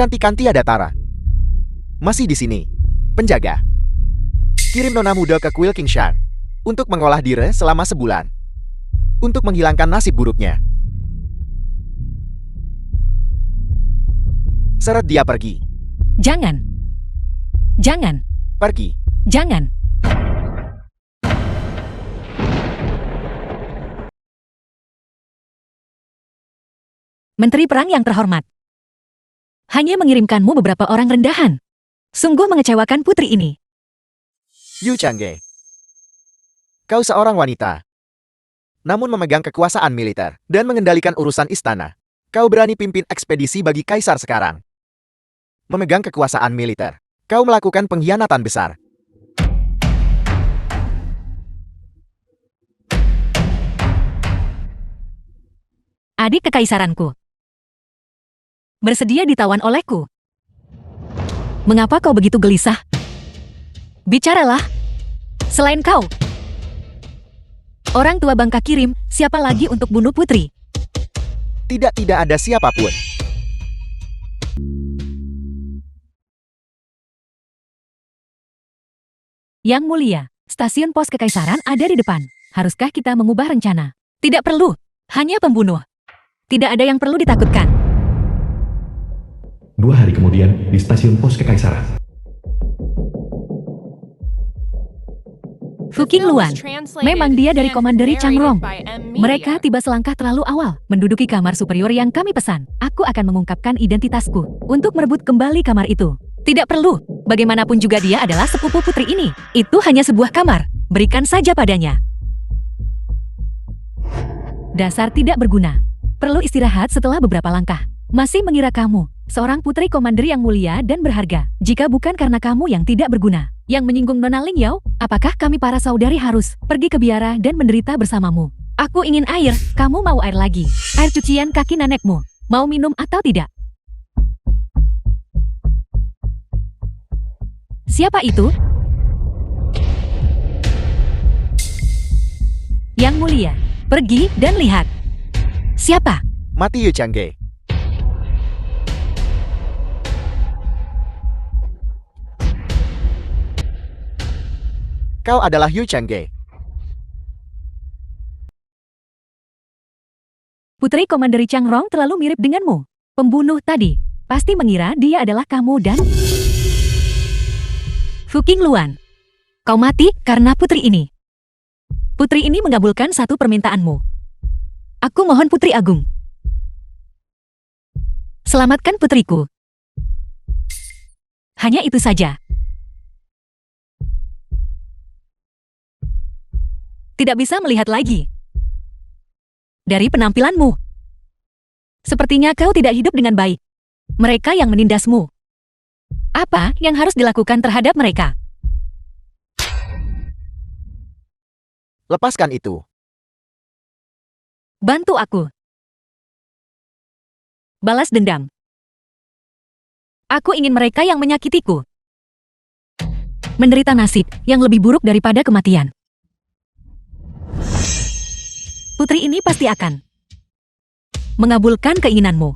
Kecantikan tiada tara. Masih di sini. Penjaga. Kirim nona muda ke kuil Kingshan untuk mengolah diri selama sebulan. Untuk menghilangkan nasib buruknya. Seret dia pergi. Jangan. Jangan. Pergi. Jangan. Menteri Perang yang terhormat. Hanya mengirimkanmu beberapa orang rendahan. Sungguh mengecewakan putri ini. Yu Changge. Kau seorang wanita. Namun memegang kekuasaan militer dan mengendalikan urusan istana. Kau berani pimpin ekspedisi bagi kaisar sekarang. Memegang kekuasaan militer. Kau melakukan pengkhianatan besar. Adik kekaisaranku. Bersedia ditawan olehku. Mengapa kau begitu gelisah? Bicaralah. Selain kau. Orang tua Bangka kirim, siapa lagi untuk bunuh putri? Tidak ada siapapun. Yang mulia, stasiun pos kekaisaran ada di depan. Haruskah kita mengubah rencana? Tidak perlu. Hanya pembunuh. Tidak ada yang perlu ditakutkan. 2 hari kemudian, di stasiun pos kekaisaran. Fuking Luan. Memang dia dari Komanderi Changrong. Mereka tiba selangkah terlalu awal, menduduki kamar superior yang kami pesan. Aku akan mengungkapkan identitasku, untuk merebut kembali kamar itu. Tidak perlu. Bagaimanapun juga dia adalah sepupu putri ini. Itu hanya sebuah kamar. Berikan saja padanya. Dasar tidak berguna. Perlu istirahat setelah beberapa langkah. Masih mengira kamu seorang putri komanderi yang mulia dan berharga. Jika bukan karena kamu yang tidak berguna, yang menyinggung Nona Ling Yao, apakah kami para saudari harus pergi ke biara dan menderita bersamamu? Aku ingin air, kamu mau air lagi. Air cucian kaki nenekmu. Mau minum atau tidak? Siapa itu? Yang mulia, pergi dan lihat. Siapa? Mati Yu Changge. Kau adalah Yu Changge. Putri Komanderi Changrong terlalu mirip denganmu. Pembunuh tadi pasti mengira dia adalah kamu dan... Fuking Luan. Kau mati karena putri ini. Putri ini mengabulkan satu permintaanmu. Aku mohon Putri Agung. Selamatkan putriku. Hanya itu saja. Tidak bisa melihat lagi. Dari penampilanmu. Sepertinya kau tidak hidup dengan baik. Mereka yang menindasmu. Apa yang harus dilakukan terhadap mereka? Lepaskan itu. Bantu aku. Balas dendam. Aku ingin mereka yang menyakitiku menderita nasib yang lebih buruk daripada kematian. Putri ini pasti akan mengabulkan keinginanmu.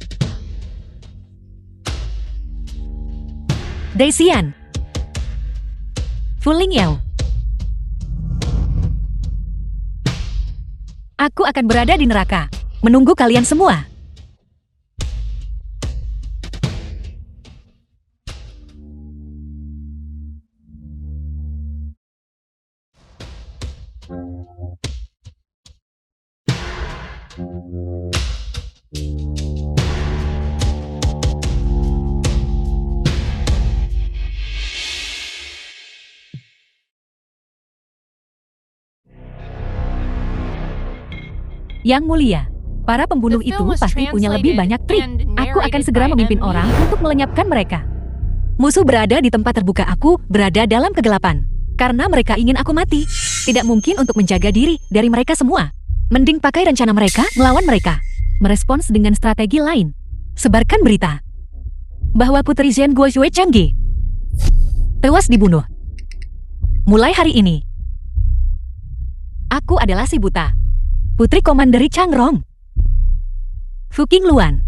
Daisian. Fuling Yao. Aku akan berada di neraka, menunggu kalian semua. Yang mulia, para pembunuh itu pasti punya lebih banyak trik. Aku akan segera memimpin orang untuk melenyapkan mereka. Musuh berada di tempat terbuka, aku berada dalam kegelapan. Karena mereka ingin aku mati. Tidak mungkin untuk menjaga diri dari mereka semua. Mending pakai rencana mereka melawan mereka. Merespons dengan strategi lain. Sebarkan berita bahwa Putri Zhen Guoyue Changge tewas dibunuh. Mulai hari ini, aku adalah si buta. Putri Komanderi Changrong. Fuking Luan.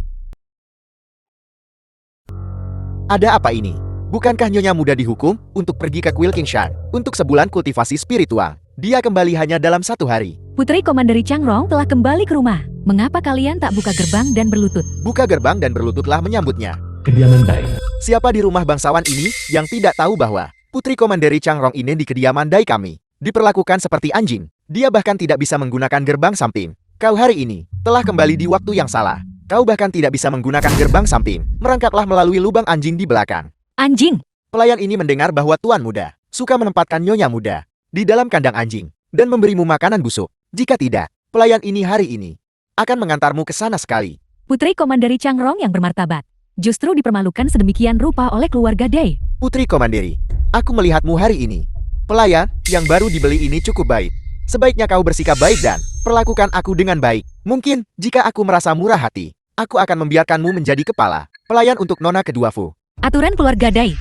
Ada apa ini? Bukankah Nyonya Muda dihukum untuk pergi ke Kuil Kingshan untuk sebulan kultivasi spiritual? Dia kembali hanya dalam 1 hari. Putri Komanderi Changrong telah kembali ke rumah. Mengapa kalian tak buka gerbang dan berlutut? Buka gerbang dan berlututlah menyambutnya. Kediaman Dai. Siapa di rumah bangsawan ini yang tidak tahu bahwa Putri Komanderi Changrong ini di kediaman Dai kami diperlakukan seperti anjing? Dia bahkan tidak bisa menggunakan gerbang samping. Kau hari ini telah kembali di waktu yang salah. Kau bahkan tidak bisa menggunakan gerbang samping. Merangkaklah melalui lubang anjing di belakang. Anjing! Pelayan ini mendengar bahwa Tuan Muda suka menempatkan Nyonya Muda di dalam kandang anjing dan memberimu makanan busuk. Jika tidak, pelayan ini hari ini akan mengantarmu ke sana sekali. Putri Komanderi Changrong yang bermartabat justru dipermalukan sedemikian rupa oleh keluarga Dai. Putri Komanderi, aku melihatmu hari ini. Pelayan yang baru dibeli ini cukup baik. Sebaiknya kau bersikap baik dan perlakukan aku dengan baik. Mungkin, jika aku merasa murah hati, aku akan membiarkanmu menjadi kepala pelayan untuk Nona kedua Fu. Aturan keluarga Dai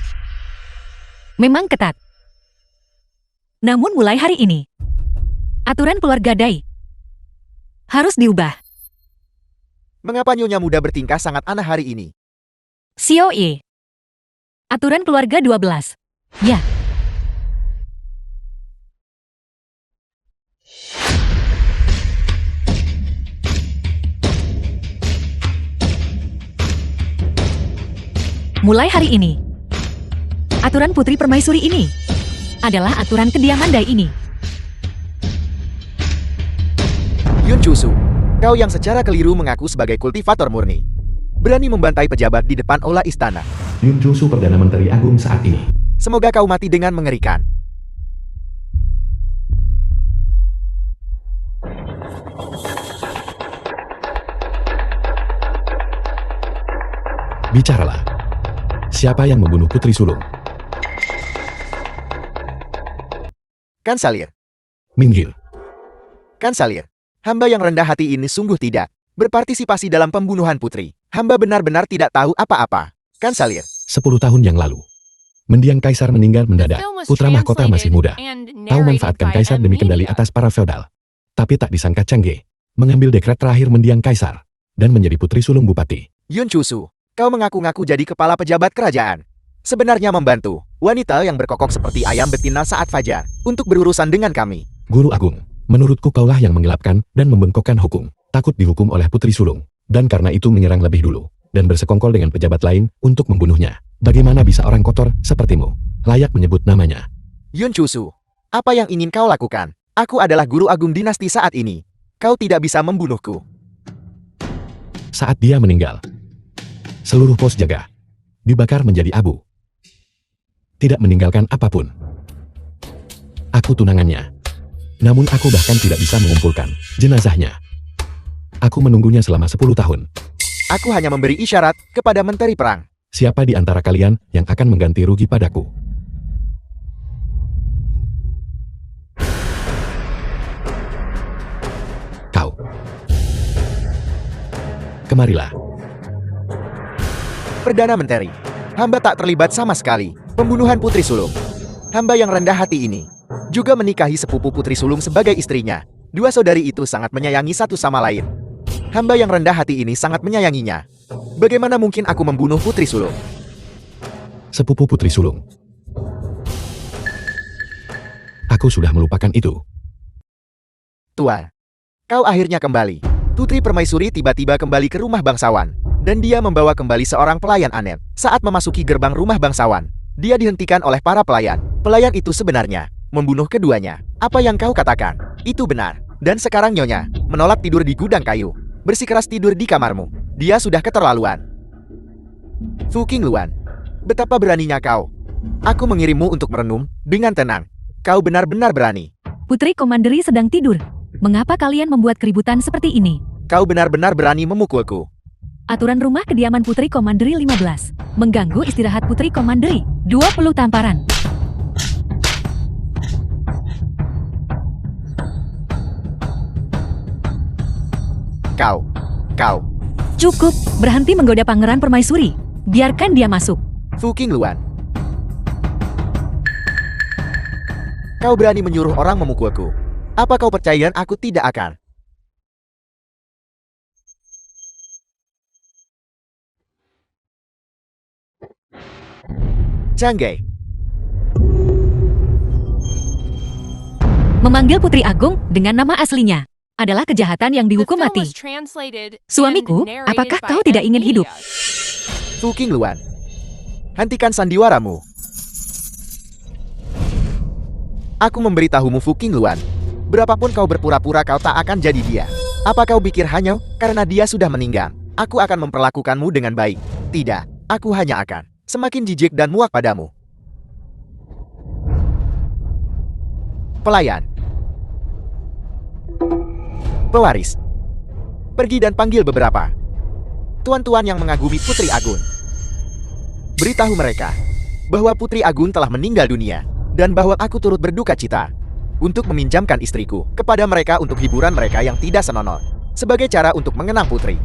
memang ketat. Namun mulai hari ini, aturan keluarga Dai harus diubah. Mengapa Nyonya Muda bertingkah sangat aneh hari ini? Xiao Ye. Aturan keluarga 12. Ya. Mulai hari ini, aturan Putri Permaisuri ini adalah aturan kediaman Dai ini. Yun Chusu, kau yang secara keliru mengaku sebagai kultivator murni, berani membantai pejabat di depan aula istana. Yun Chusu Perdana Menteri Agung saat ini. Semoga kau mati dengan mengerikan. Bicaralah. Siapa yang membunuh Putri Sulung? Kansalir, Minggir. Kansalir, hamba yang rendah hati ini sungguh tidak berpartisipasi dalam pembunuhan putri. Hamba benar-benar tidak tahu apa-apa. Kansalir, 10 tahun yang lalu. Mendiang Kaisar meninggal mendadak. Putra mahkota masih muda. Tahu manfaatkan Kaisar demi kendali atas para feodal. Tapi tak disangka Changge mengambil dekret terakhir mendiang Kaisar dan menjadi Putri Sulung Bupati. Yun Chusu, kau mengaku-ngaku jadi kepala pejabat kerajaan. Sebenarnya membantu wanita yang berkokok seperti ayam betina saat fajar untuk berurusan dengan kami. Guru Agung, menurutku kaulah yang menggelapkan dan membengkokkan hukum. Takut dihukum oleh Putri Sulung. Dan karena itu menyerang lebih dulu. Dan bersekongkol dengan pejabat lain untuk membunuhnya. Bagaimana bisa orang kotor sepertimu layak menyebut namanya? Yun Chusu, apa yang ingin kau lakukan? Aku adalah guru agung dinasti saat ini. Kau tidak bisa membunuhku. Saat dia meninggal, seluruh pos jaga dibakar menjadi abu. Tidak meninggalkan apapun. Aku tunangannya. Namun aku bahkan tidak bisa mengumpulkan jenazahnya. Aku menunggunya selama 10 tahun. Aku hanya memberi isyarat kepada Menteri Perang. Siapa di antara kalian yang akan mengganti rugi padaku? Kau. Kemarilah. Perdana Menteri, hamba tak terlibat sama sekali pembunuhan Putri Sulung. Hamba yang rendah hati ini juga menikahi sepupu Putri Sulung sebagai istrinya. Dua saudari itu sangat menyayangi satu sama lain. Hamba yang rendah hati ini sangat menyayanginya. Bagaimana mungkin aku membunuh Putri Sulung? Sepupu Putri Sulung. Aku sudah melupakan itu. Tuan, kau akhirnya kembali. Putri Permaisuri tiba-tiba kembali ke rumah bangsawan. Dan dia membawa kembali seorang pelayan Anet. Saat memasuki gerbang rumah bangsawan, dia dihentikan oleh para pelayan. Pelayan itu sebenarnya membunuh keduanya. Apa yang kau katakan? Itu benar. Dan sekarang Nyonya menolak tidur di gudang kayu. Bersikeras tidur di kamarmu. Dia sudah keterlaluan. Fu Qingluan, betapa beraninya kau. Aku mengirimmu untuk merenung dengan tenang. Kau benar-benar berani. Putri Komanderi sedang tidur. Mengapa kalian membuat keributan seperti ini? Kau benar-benar berani memukulku. Aturan rumah kediaman Putri Komanderi 15. Mengganggu istirahat Putri Komanderi. 20 tamparan. Kau. Cukup, berhenti menggoda Pangeran Permaisuri. Biarkan dia masuk. Fu Qingluan. Kau berani menyuruh orang memukulku. Apa kau percaya aku tidak akan? Changge. Memanggil Putri Agung dengan nama aslinya adalah kejahatan yang dihukum mati. Suamiku, apakah kau tidak ingin hidup? Fu Qingluan. Hentikan sandiwaramu. Aku memberitahumu Fu Qingluan. Berapapun kau berpura-pura kau tak akan jadi dia. Apa kau pikir hanya karena dia sudah meninggal, aku akan memperlakukanmu dengan baik? Tidak, aku hanya akan semakin jijik dan muak padamu. Pelayan. Pewaris. Pergi dan panggil beberapa tuan-tuan yang mengagumi Putri Agun. Beritahu mereka bahwa Putri Agun telah meninggal dunia dan bahwa aku turut berduka cita untuk meminjamkan istriku kepada mereka untuk hiburan mereka yang tidak senonoh, sebagai cara untuk mengenang Putri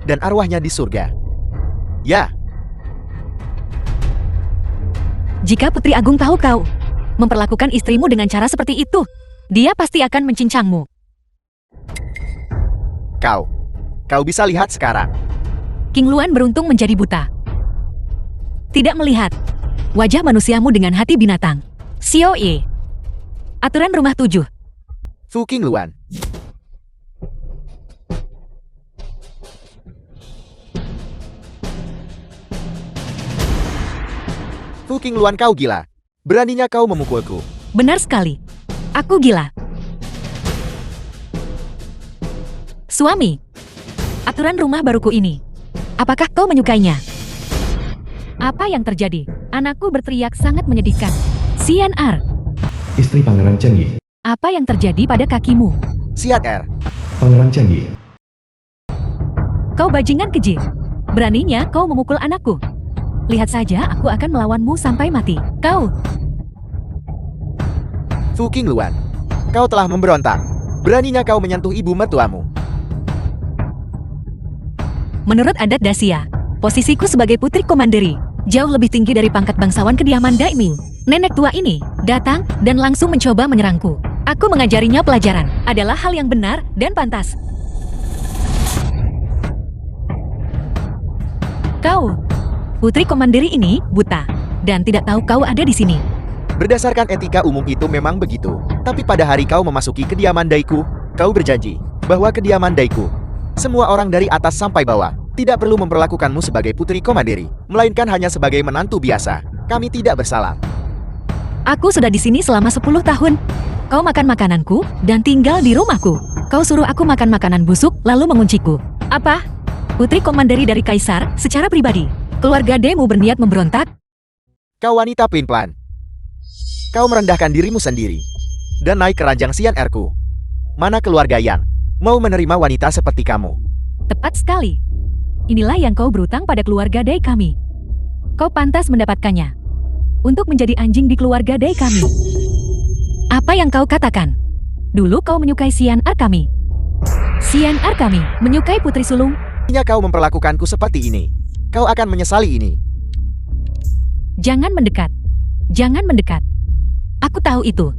dan arwahnya di surga. Ya. Jika Putri Agung tahu kau memperlakukan istrimu dengan cara seperti itu, dia pasti akan mencincangmu. Kau bisa lihat sekarang. Qingluan beruntung menjadi buta. Tidak melihat wajah manusiamu dengan hati binatang. Xiao Ye. Aturan rumah 7. Fu Qingluan. Fu Qingluan, kau gila. Beraninya kau memukulku. Benar sekali. Aku gila. Suami, aturan rumah baruku ini. Apakah kau menyukainya? Apa yang terjadi? Anakku berteriak sangat menyedihkan. CNR, Istri Pangeran Chenggi. apa yang terjadi pada kakimu? Siat R. Pangeran Chenggi. Kau bajingan keji. Beraninya kau memukul anakku. Lihat saja, aku akan melawanmu sampai mati. Kau, Fu Qingluan. Kau telah memberontak. Beraninya kau menyentuh ibu mertuamu. menurut adat Dacia, posisiku sebagai putri komanderi jauh lebih tinggi dari pangkat bangsawan kediaman daimyo. Nenek tua ini datang dan langsung mencoba menyerangku. Aku mengajarinya pelajaran adalah hal yang benar dan pantas. Kau, putri komanderi ini buta dan tidak tahu kau ada di sini. Berdasarkan etika umum itu memang begitu. Tapi pada hari kau memasuki kediaman Daiku, kau berjanji bahwa kediaman Daiku, semua orang dari atas sampai bawah, tidak perlu memperlakukanmu sebagai putri komanderi, melainkan hanya sebagai menantu biasa. Kami tidak bersalah. Aku sudah di sini selama 10 tahun. Kau makan makananku dan tinggal di rumahku. Kau suruh aku makan makanan busuk lalu mengunciku. Apa? Putri komanderi dari kaisar secara pribadi. Keluarga Demu berniat memberontak? Kau wanita pelin-pelan. Kau merendahkan dirimu sendiri dan naik ke ranjang Xian R-ku. Mana keluarga yang mau menerima wanita seperti kamu? Tepat sekali. Inilah yang kau berutang pada keluarga Dai kami. Kau pantas mendapatkannya. Untuk menjadi anjing di keluarga Dai kami. Apa yang kau katakan? Dulu kau menyukai Xian R kami. Xian R kami menyukai putri sulung. Hanya kau memperlakukanku seperti ini. Kau akan menyesali ini. Jangan mendekat. Jangan mendekat. Aku tahu itu.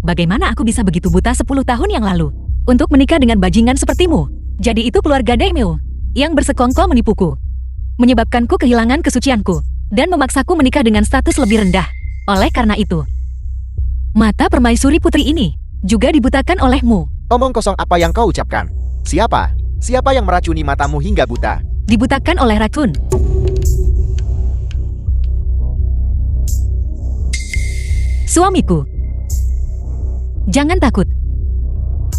Bagaimana aku bisa begitu buta 10 tahun yang lalu untuk menikah dengan bajingan sepertimu? Jadi itu keluarga daimyo yang bersekongkol menipuku, menyebabkanku kehilangan kesucianku, dan memaksaku menikah dengan status lebih rendah. Oleh karena itu, mata permaisuri putri ini juga dibutakan olehmu. Omong kosong apa yang kau ucapkan? Siapa? Siapa yang meracuni matamu hingga buta? Dibutakan oleh racun. Suamiku. Jangan takut.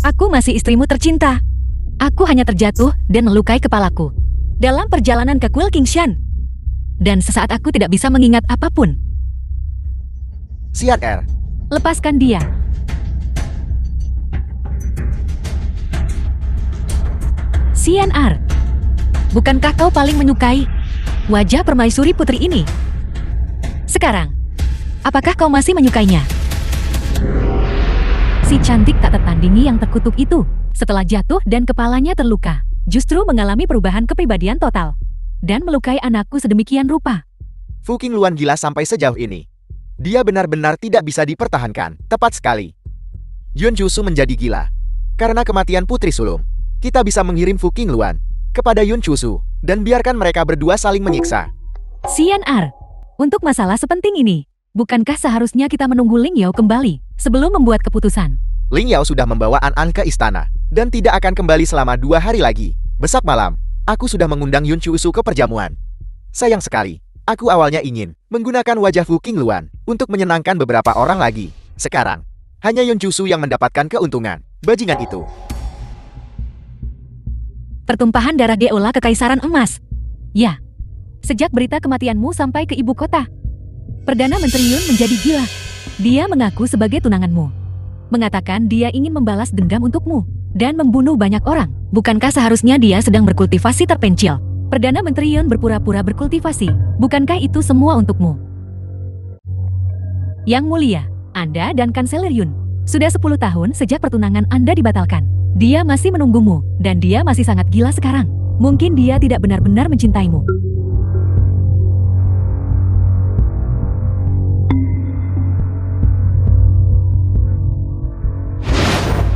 Aku masih istrimu tercinta. Aku hanya terjatuh dan melukai kepalaku dalam perjalanan ke Kuil Qingshan. Dan sesaat aku tidak bisa mengingat apapun. Xian R. Lepaskan dia. Xian R. Bukankah kau paling menyukai wajah permaisuri putri ini? Sekarang, apakah kau masih menyukainya? Si cantik tak tertandingi yang terkutuk itu, setelah jatuh dan kepalanya terluka, justru mengalami perubahan kepribadian total dan melukai anakku sedemikian rupa. Fu Qingluan gila sampai sejauh ini. Dia benar-benar tidak bisa dipertahankan. Tepat sekali. Yun Chusu menjadi gila karena kematian putri sulung. Kita bisa mengirim Fu Qingluan kepada Yun Chusu dan biarkan mereka berdua saling menyiksa. Xian R, Untuk masalah sepenting ini, bukankah seharusnya kita menunggu Ling Yao kembali sebelum membuat keputusan? Ling Yao sudah membawa An ke istana dan tidak akan kembali selama 2 hari lagi. Besok malam, aku sudah mengundang Yun Chusu ke perjamuan. Sayang sekali, aku awalnya ingin menggunakan wajah Fu Qingluan untuk menyenangkan beberapa orang lagi. Sekarang, hanya Yun Chusu yang mendapatkan keuntungan. Bajingan itu. Pertumpahan darah Geola Kekaisaran Emas. Ya, sejak berita kematianmu sampai ke ibu kota, Perdana Menteri Yun menjadi gila. Dia mengaku sebagai tunanganmu. Mengatakan dia ingin membalas dendam untukmu dan membunuh banyak orang. Bukankah seharusnya dia sedang berkultivasi terpencil? Perdana Menteri Yun berpura-pura berkultivasi. Bukankah itu semua untukmu? Yang mulia, Anda dan Kanselir Yun. Sudah 10 tahun sejak pertunangan Anda dibatalkan. Dia masih menunggumu, dan dia masih sangat gila sekarang. Mungkin dia tidak benar-benar mencintaimu.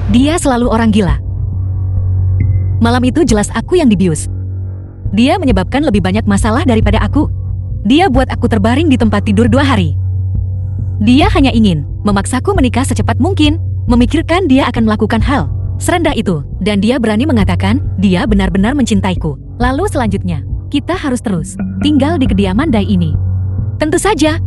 Dia selalu orang gila. Malam itu jelas aku yang dibius. Dia menyebabkan lebih banyak masalah daripada aku. Dia buat aku terbaring di tempat tidur 2 hari. Dia hanya ingin memaksaku menikah secepat mungkin, memikirkan dia akan melakukan hal serendah itu, dan dia berani mengatakan dia benar-benar mencintaiku. Lalu selanjutnya, kita harus terus tinggal di kediaman Dai ini. Tentu saja,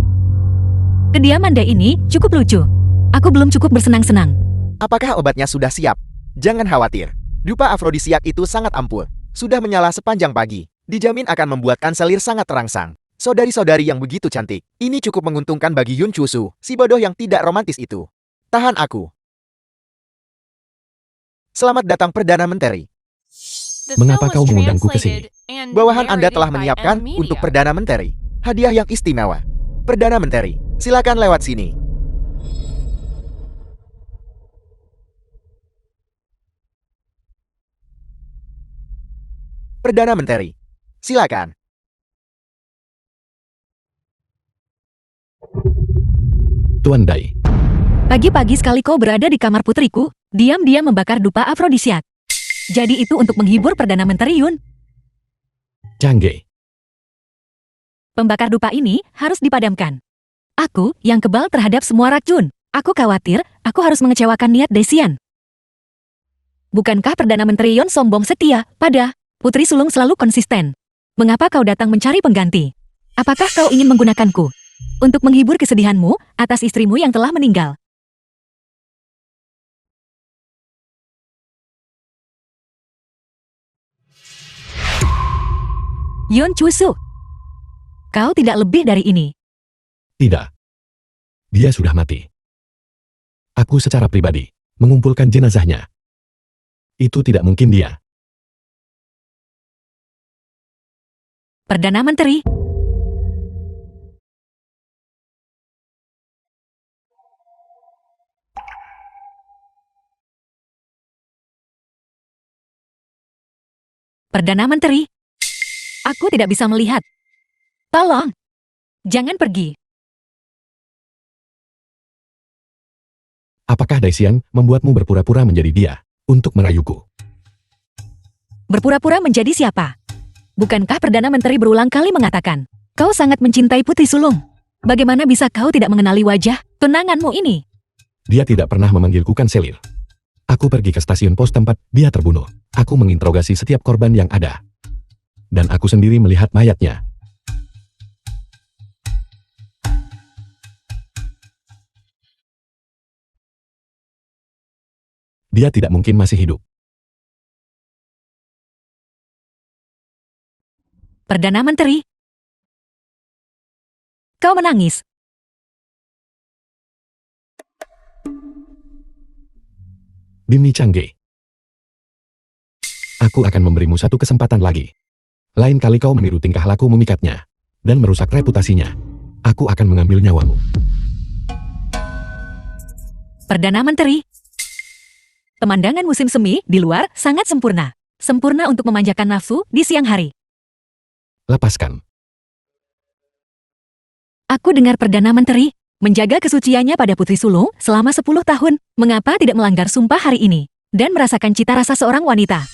kediaman Dai ini cukup lucu. Aku belum cukup bersenang-senang. Apakah obatnya sudah siap? Jangan khawatir. Dupa afrodisiak itu sangat ampuh. Sudah menyala sepanjang pagi. Dijamin akan membuat Kanselir sangat terangsang. Saudari-saudari yang begitu cantik. Ini cukup menguntungkan bagi Yun Chusu, si bodoh yang tidak romantis itu. Tahan aku. Selamat datang Perdana Menteri. Mengapa kau mengundangku ke sini? Bawahan Anda telah menyiapkan untuk Perdana Menteri hadiah yang istimewa. Perdana Menteri, silakan lewat sini. Perdana Menteri, silakan. Tuan Dai, Pagi-pagi sekali kau berada di kamar putriku, diam-diam membakar dupa afrodisiak. Jadi itu untuk menghibur Perdana Menteri Yun. Changge, Pembakar dupa ini harus dipadamkan. Aku yang kebal terhadap semua racun. Aku khawatir aku harus mengecewakan niat Desian. Bukankah Perdana Menteri Yun sombong setia pada Putri Sulung selalu konsisten? Mengapa kau datang mencari pengganti? Apakah kau ingin menggunakanku untuk menghibur kesedihanmu atas istrimu yang telah meninggal? Yun Chusu, kau tidak lebih dari ini. tidak. Dia sudah mati. Aku secara pribadi mengumpulkan jenazahnya. Itu tidak mungkin dia. Perdana Menteri, Perdana Menteri, aku tidak bisa melihat. Tolong, jangan pergi. Apakah Daisian membuatmu berpura-pura menjadi dia untuk merayuku? Berpura-pura menjadi siapa? Bukankah Perdana Menteri berulang kali mengatakan, kau sangat mencintai Putri Sulung? Bagaimana bisa kau tidak mengenali wajah tunanganmu ini? Dia tidak pernah memanggilku Kanselir. Aku pergi ke stasiun pos tempat dia terbunuh. Aku menginterogasi setiap korban yang ada. Dan aku sendiri melihat mayatnya. Dia tidak mungkin masih hidup. Perdana Menteri, kau menangis. Demi Changge, aku akan memberimu satu kesempatan lagi. Lain kali kau meniru tingkah laku memikatnya dan merusak reputasinya, aku akan mengambil nyawamu. Perdana Menteri, pemandangan musim semi di luar sangat sempurna. Sempurna untuk memanjakan nafsu di siang hari. Lepaskan. Aku dengar Perdana Menteri menjaga kesuciannya pada Putri Sulung selama 10 tahun. Mengapa tidak melanggar sumpah hari ini dan merasakan cita rasa seorang wanita?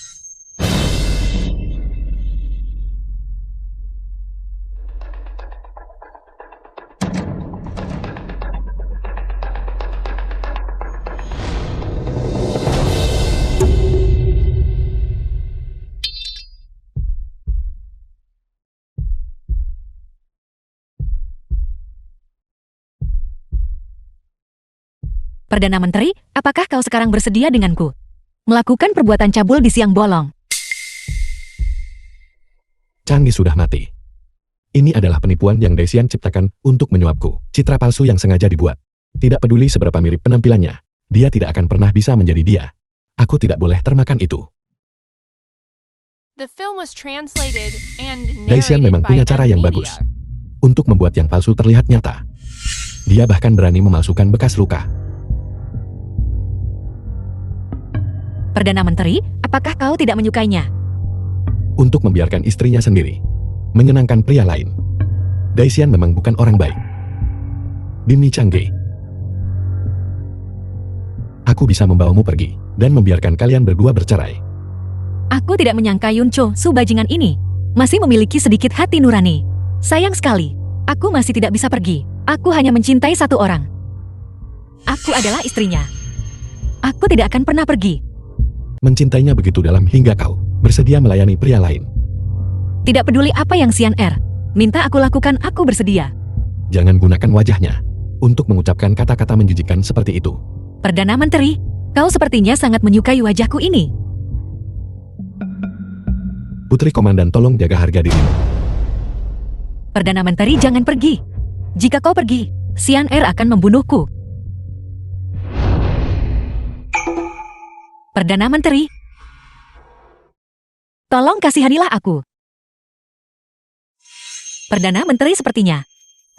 Perdana Menteri, apakah kau sekarang bersedia denganku? Melakukan perbuatan cabul di siang bolong. Changgi sudah mati. Ini adalah penipuan yang Daisian ciptakan untuk menyuapku. Citra palsu yang sengaja dibuat. Tidak peduli seberapa mirip penampilannya, dia tidak akan pernah bisa menjadi dia. Aku tidak boleh termakan itu. Daisian memang punya cara yang bagus untuk membuat yang palsu terlihat nyata. Dia bahkan berani memalsukan bekas luka. Perdana Menteri, apakah kau tidak menyukainya? Untuk membiarkan istrinya sendiri menyenangkan pria lain. Daisian memang bukan orang baik. Demi Changge, aku bisa membawamu pergi dan membiarkan kalian berdua bercerai. Aku tidak menyangka Yuncho, Su bajingan ini, masih memiliki sedikit hati nurani. Sayang sekali, aku masih tidak bisa pergi. Aku hanya mencintai satu orang. Aku adalah istrinya. Aku tidak akan pernah pergi. Mencintainya begitu dalam hingga kau bersedia melayani pria lain. Tidak peduli apa yang Xian Er minta aku lakukan, aku bersedia. Jangan gunakan wajahnya untuk mengucapkan kata-kata menjijikkan seperti itu. Perdana Menteri, kau sepertinya sangat menyukai wajahku ini. Putri Komandan, tolong jaga harga dirimu. Perdana Menteri, jangan pergi. Jika kau pergi, Xian Er akan membunuhku. Perdana Menteri, tolong kasihanilah aku. Perdana Menteri sepertinya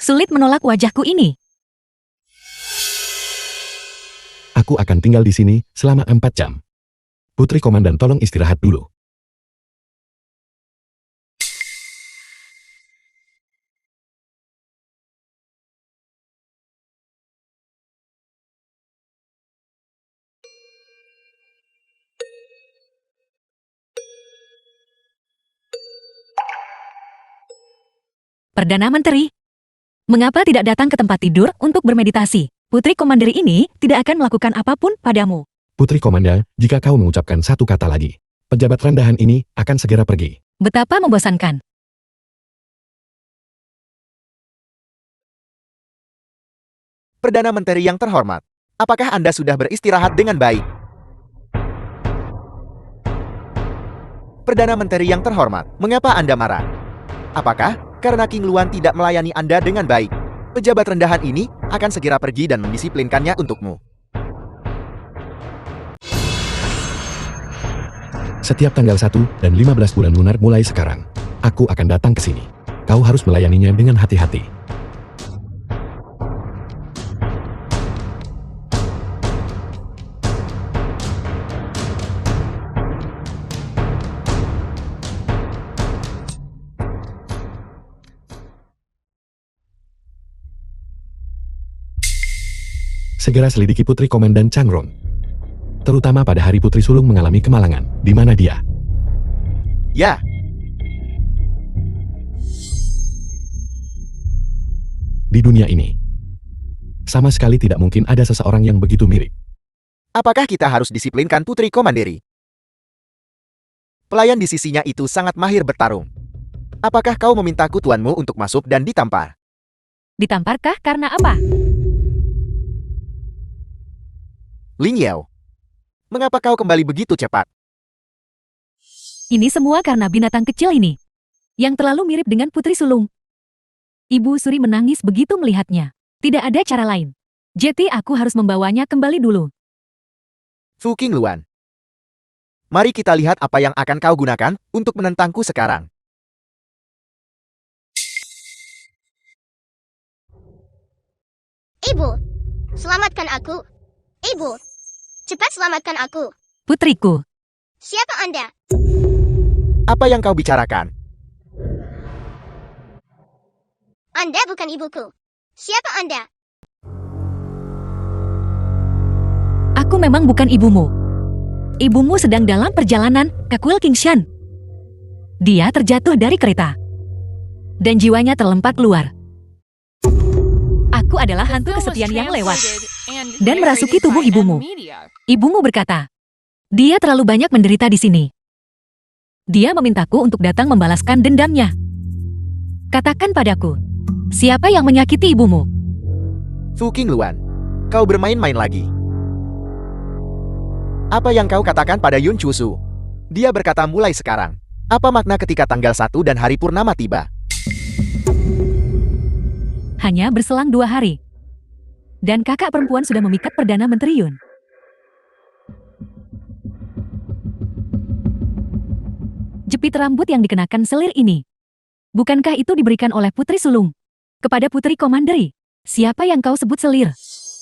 sulit menolak wajahku ini. Aku akan tinggal di sini selama 4 jam. Putri Komandan, tolong istirahat dulu. Perdana Menteri, mengapa tidak datang ke tempat tidur untuk bermeditasi? Putri Komanderi ini tidak akan melakukan apapun padamu. Putri Komandan, jika kau mengucapkan satu kata lagi, pejabat rendahan ini akan segera pergi. Betapa membosankan. Perdana Menteri yang terhormat, apakah Anda sudah beristirahat dengan baik? Perdana Menteri yang terhormat, mengapa Anda marah? Apakah karena King Luan tidak melayani Anda dengan baik? Pejabat rendahan ini akan segera pergi dan mendisiplinkannya untukmu. Setiap tanggal 1 dan 15 bulan lunar mulai sekarang, aku akan datang ke sini. Kau harus melayaninya dengan hati-hati. Segera selidiki Putri Komandan Changrong. Terutama pada hari Putri Sulung mengalami kemalangan. Di mana dia? Ya, Di dunia ini, sama sekali tidak mungkin ada seseorang yang begitu mirip. apakah kita harus disiplinkan Putri Komanderi? Pelayan di sisinya itu sangat mahir bertarung. Apakah kau memintaku tuanmu untuk masuk dan ditampar? Ditamparkah karena apa? Lin Yao, mengapa kau kembali begitu cepat? Ini semua karena binatang kecil ini, yang terlalu mirip dengan Putri Sulung. Ibu Suri menangis begitu melihatnya. Tidak ada cara lain. Jadi aku harus membawanya kembali dulu. Fu King Luan, mari kita lihat apa yang akan kau gunakan untuk menentangku sekarang. Ibu, selamatkan aku. Ibu, cepat selamatkan aku. Putriku, Siapa Anda? Apa yang kau bicarakan? Anda bukan ibuku. Siapa Anda? aku memang bukan ibumu. Ibumu sedang dalam perjalanan ke Kuil Kingshan. Dia terjatuh dari kereta. Dan jiwanya terlempar keluar. Aku adalah hantu kesetiaan yang lewat dan merasuki tubuh ibumu. Ibumu berkata, dia terlalu banyak menderita di sini. Dia memintaku untuk datang membalaskan dendamnya. Katakan padaku, siapa yang menyakiti ibumu? Fu King Luan, kau bermain-main lagi. Apa yang kau katakan pada Yun Chusu? Dia berkata mulai sekarang. Apa makna ketika tanggal 1 dan hari purnama tiba? Hanya berselang 2 hari. Dan kakak perempuan sudah memikat Perdana Menteri Yun. Jepit rambut yang dikenakan selir ini. Bukankah itu diberikan oleh Putri Sulung? Kepada Putri Komanderi. Siapa yang kau sebut selir?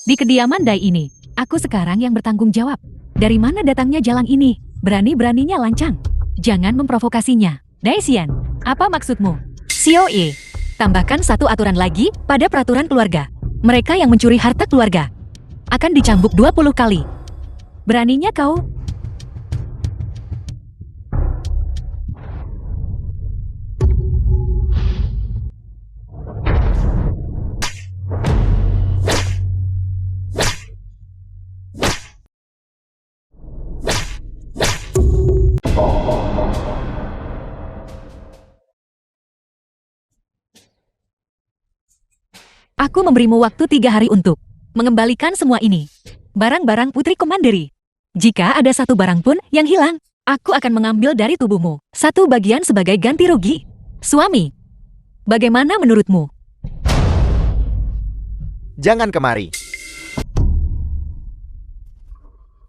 Di kediaman Dai ini, aku sekarang yang bertanggung jawab. Dari mana datangnya jalang ini? Berani-beraninya lancang. Jangan memprovokasinya. Dai Xian, apa maksudmu? Xiao Ye, tambahkan satu aturan lagi pada peraturan keluarga. Mereka yang mencuri harta keluarga akan dicambuk 20 kali. Beraninya kau? Aku memberimu waktu 3 hari untuk mengembalikan semua ini. Barang-barang Putri Komanderi. Jika ada satu barang pun yang hilang, aku akan mengambil dari tubuhmu. 1 bagian sebagai ganti rugi. Suami, bagaimana menurutmu? Jangan kemari.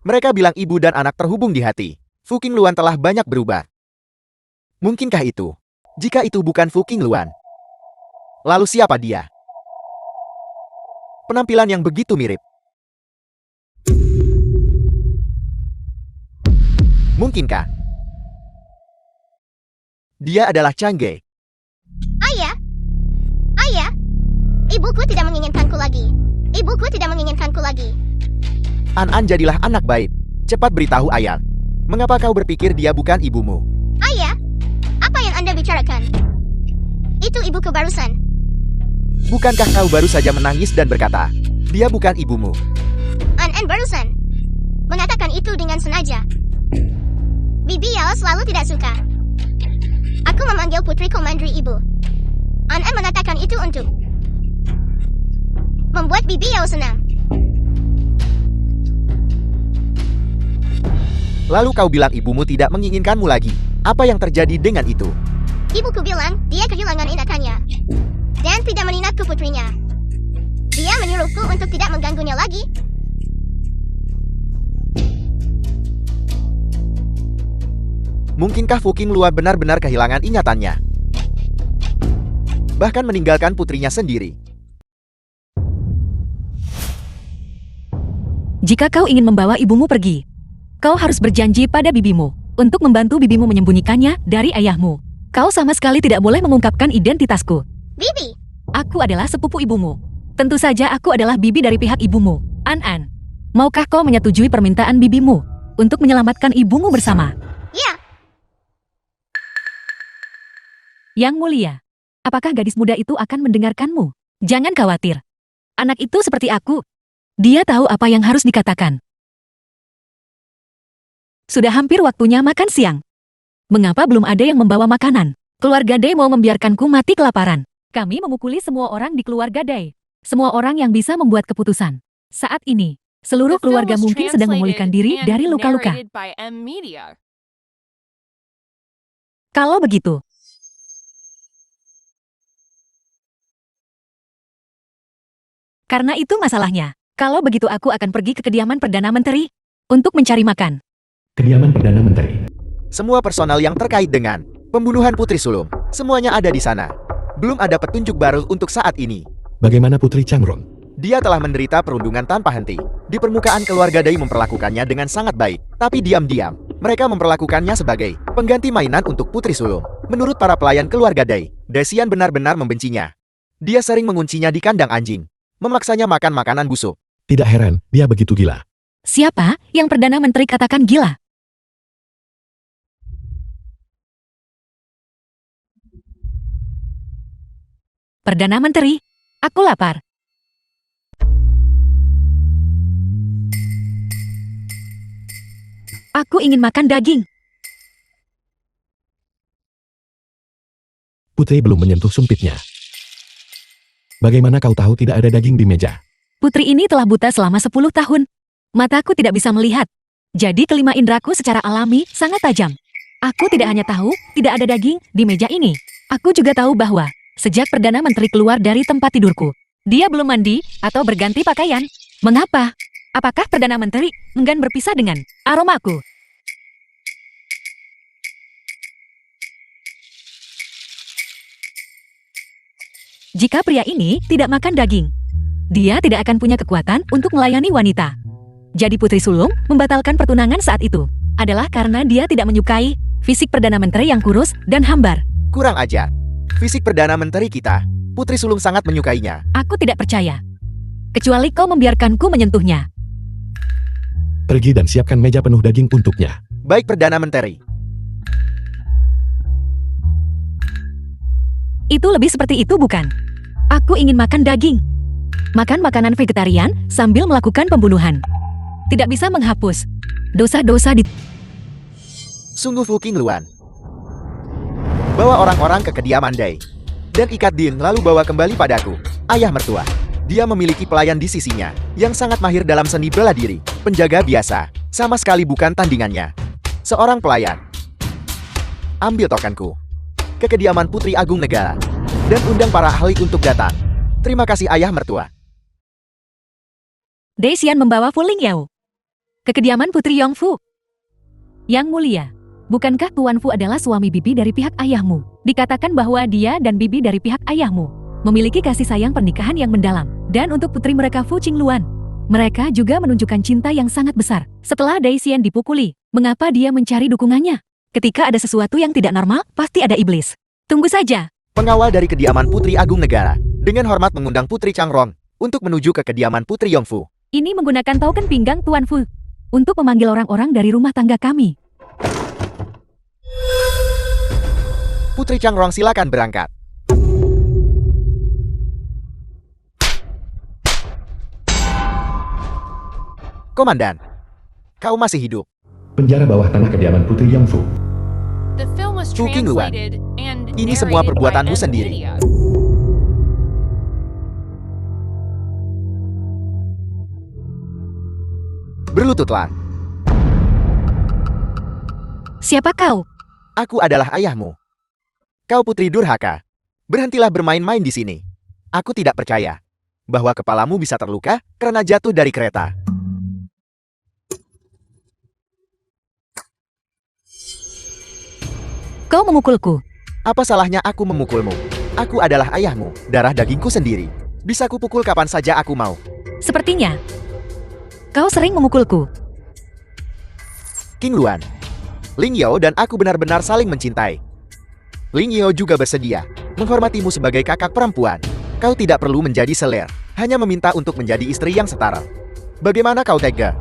Mereka bilang ibu dan anak terhubung di hati. Fuking Luan telah banyak berubah. Mungkinkah itu? Jika itu bukan Fuking Luan, lalu siapa dia? Penampilan yang begitu mirip. Mungkinkah dia adalah Changge? Ayah. Ayah. Ibuku tidak menginginkanku lagi. Ibuku tidak menginginkanku lagi. An-An jadilah anak baik. Cepat beritahu ayah. Mengapa kau berpikir dia bukan ibumu? Ayah. Apa yang Anda bicarakan? Itu ibuku barusan. Bukankah kau baru saja menangis dan berkata, dia bukan ibumu? An-An barusan mengatakan itu dengan sengaja. Bibi Yao selalu tidak suka aku memanggil Putri Komanderi ibu. An-An mengatakan itu untuk membuat Bibi Yao senang. Lalu kau bilang ibumu tidak menginginkanmu lagi. Apa yang terjadi dengan itu? Ibuku bilang dia kehilangan inatannya dan tidak meninakku putrinya. Dia menyuruhku untuk tidak mengganggunya lagi. Mungkinkah Fuking Luan benar-benar kehilangan ingatannya? Bahkan meninggalkan putrinya sendiri. Jika kau ingin membawa ibumu pergi, kau harus berjanji pada bibimu untuk membantu bibimu menyembunyikannya dari ayahmu. Kau sama sekali tidak boleh mengungkapkan identitasku. Bibi, Aku adalah sepupu ibumu. Tentu saja aku adalah bibi dari pihak ibumu. An-An, maukah kau menyetujui permintaan bibimu untuk menyelamatkan ibumu bersama? ya. Yang mulia, apakah gadis muda itu akan mendengarkanmu? Jangan khawatir. Anak itu seperti aku. Dia tahu apa yang harus dikatakan. Sudah hampir waktunya makan siang. Mengapa belum ada yang membawa makanan? Keluarga Dai mau membiarkanku mati kelaparan. Kami memukuli semua orang di keluarga Dai. Semua orang yang bisa membuat keputusan. Saat ini, seluruh keluarga mungkin sedang memulihkan diri dari luka-luka. Kalau begitu, karena itu masalahnya. Kalau begitu aku akan pergi ke kediaman Perdana Menteri untuk mencari makan. Kediaman Perdana Menteri. Semua personal yang terkait dengan pembunuhan Putri Sulung, semuanya ada di sana. Belum ada petunjuk baru untuk saat ini. Bagaimana Putri Changrong? Dia telah menderita perundungan tanpa henti. Di permukaan keluarga Dai memperlakukannya dengan sangat baik, tapi diam-diam, mereka memperlakukannya sebagai pengganti mainan untuk Putri Sulung. Menurut para pelayan keluarga Dai, Desian benar-benar membencinya. Dia sering menguncinya di kandang anjing, memaksanya makan makanan busuk. Tidak heran, dia begitu gila. Siapa yang Perdana Menteri katakan gila? Perdana Menteri, aku lapar. Aku ingin makan daging. Putri belum menyentuh sumpitnya. Bagaimana kau tahu tidak ada daging di meja? Putri ini telah buta selama 10 tahun. Mataku tidak bisa melihat. Jadi kelima indraku secara alami sangat tajam. Aku tidak hanya tahu tidak ada daging di meja ini. Aku juga tahu bahwa sejak Perdana Menteri keluar dari tempat tidurku, dia belum mandi atau berganti pakaian. Mengapa? Apakah Perdana Menteri enggan berpisah dengan aromaku? Jika pria ini tidak makan daging, dia tidak akan punya kekuatan untuk melayani wanita. Jadi Putri Sulung membatalkan pertunangan saat itu adalah karena dia tidak menyukai fisik Perdana Menteri yang kurus dan hambar. Kurang ajar. Fisik Perdana Menteri kita, Putri Sulung sangat menyukainya. Aku tidak percaya. Kecuali kau membiarkanku menyentuhnya. Pergi dan siapkan meja penuh daging untuknya. Baik Perdana Menteri. Itu lebih seperti itu bukan? Aku ingin makan daging. Makan makanan vegetarian sambil melakukan pembunuhan. Tidak bisa menghapus dosa-dosa di... Sungguh Fu Qingluan. Bawa orang-orang ke kediaman Dai. Dan ikat Ding lalu bawa kembali padaku. Ayah mertua. Dia memiliki pelayan di sisinya, yang sangat mahir dalam seni bela diri. Penjaga biasa, sama sekali bukan tandingannya. Seorang pelayan. Ambil tokenku. Ke kediaman Putri Agung Negara. Dan undang para ahli untuk datang. Terima kasih ayah mertua. Dai Xian membawa Fu Lingyao ke kediaman Putri Yongfu. Yang mulia, bukankah Tuan Fu adalah suami bibi dari pihak ayahmu? Dikatakan bahwa dia dan bibi dari pihak ayahmu memiliki kasih sayang pernikahan yang mendalam. Dan untuk putri mereka Fu Qingluan, mereka juga menunjukkan cinta yang sangat besar. Setelah Dai Xian dipukuli, mengapa dia mencari dukungannya? Ketika ada sesuatu yang tidak normal, pasti ada iblis. Tunggu saja. Pengawal dari kediaman Putri Agung Negara dengan hormat mengundang Putri Changrong untuk menuju ke kediaman Putri Yongfu. Ini menggunakan token pinggang Tuan Fu untuk memanggil orang-orang dari rumah tangga kami. Putri Changrong silakan berangkat. Komandan, kau masih hidup. Penjara bawah tanah kediaman Putri Yongfu. Fu Qingluan, ini semua perbuatanmu sendiri. Berlututlah. Siapa kau? Aku adalah ayahmu. Kau putri durhaka. Berhentilah bermain-main di sini. Aku tidak percaya bahwa kepalamu bisa terluka karena jatuh dari kereta. Kau memukulku. Apa salahnya aku memukulmu? Aku adalah ayahmu, darah dagingku sendiri. Bisa kupukul kapan saja aku mau. Sepertinya kau sering memukulku. Qingluan, Lingyao dan aku benar-benar saling mencintai. Lingyao juga bersedia menghormatimu sebagai kakak perempuan. Kau tidak perlu menjadi seler, hanya meminta untuk menjadi istri yang setara. Bagaimana kau tega?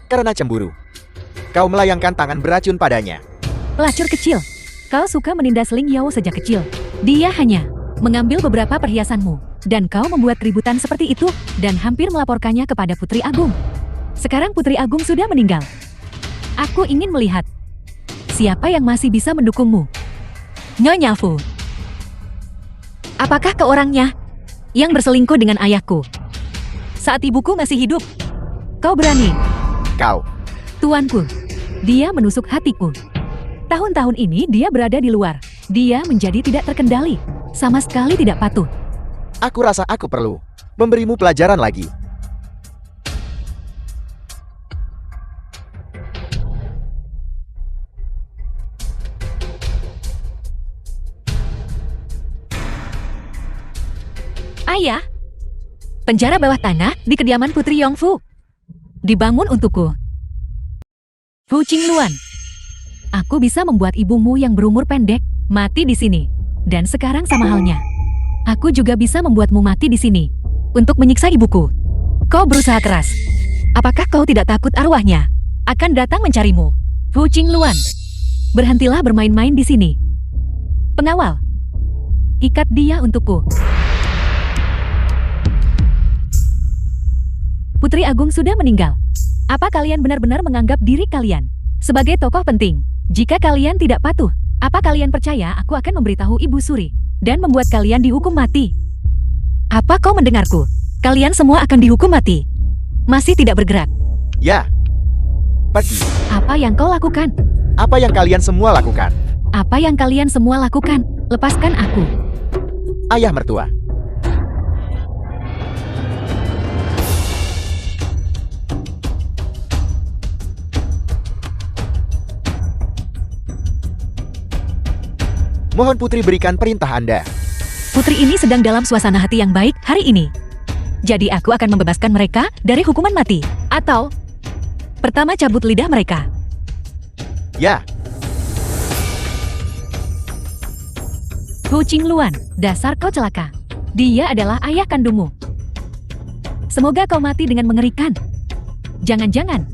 Karena cemburu, kau melayangkan tangan beracun padanya. Pelacur kecil. Kau suka menindas Lingyao sejak kecil. Dia hanya mengambil beberapa perhiasanmu. Dan kau membuat keributan seperti itu dan hampir melaporkannya kepada Putri Agung. Sekarang Putri Agung sudah meninggal. Aku ingin melihat siapa yang masih bisa mendukungmu. Nyonya Fu. Apakah kau orangnya yang berselingkuh dengan ayahku saat ibuku masih hidup? Kau berani? Kau. Tuanku, dia menusuk hatiku. Tahun-tahun ini dia berada di luar. Dia menjadi tidak terkendali. Sama sekali tidak patuh. Aku rasa aku perlu memberimu pelajaran lagi. Ayah, penjara bawah tanah di kediaman Putri Yongfu dibangun untukku. Fu Qingluan, aku bisa membuat ibumu yang berumur pendek mati di sini. Dan sekarang sama halnya, aku juga bisa membuatmu mati di sini untuk menyiksa ibuku. Kau berusaha keras. Apakah kau tidak takut arwahnya akan datang mencarimu? Fu Qingluan, berhentilah bermain-main di sini. Pengawal, ikat dia untukku. Putri Agung sudah meninggal. Apa kalian benar-benar menganggap diri kalian sebagai tokoh penting? Jika kalian tidak patuh, apa kalian percaya aku akan memberitahu Ibu Suri dan membuat kalian dihukum mati? Apa kau mendengarku? Kalian semua akan dihukum mati. Masih tidak bergerak. Ya. Pergi. Apa yang kau lakukan? Apa yang kalian semua lakukan? Apa yang kalian semua lakukan? Lepaskan aku. Ayah mertua. Mohon Putri berikan perintah Anda. Putri ini sedang dalam suasana hati yang baik hari ini. Jadi aku akan membebaskan mereka dari hukuman mati. Atau, pertama cabut lidah mereka. Ya, Hu Qingluan, dasar kau celaka. Dia adalah ayah kandungmu. Semoga kau mati dengan mengerikan. Jangan-jangan.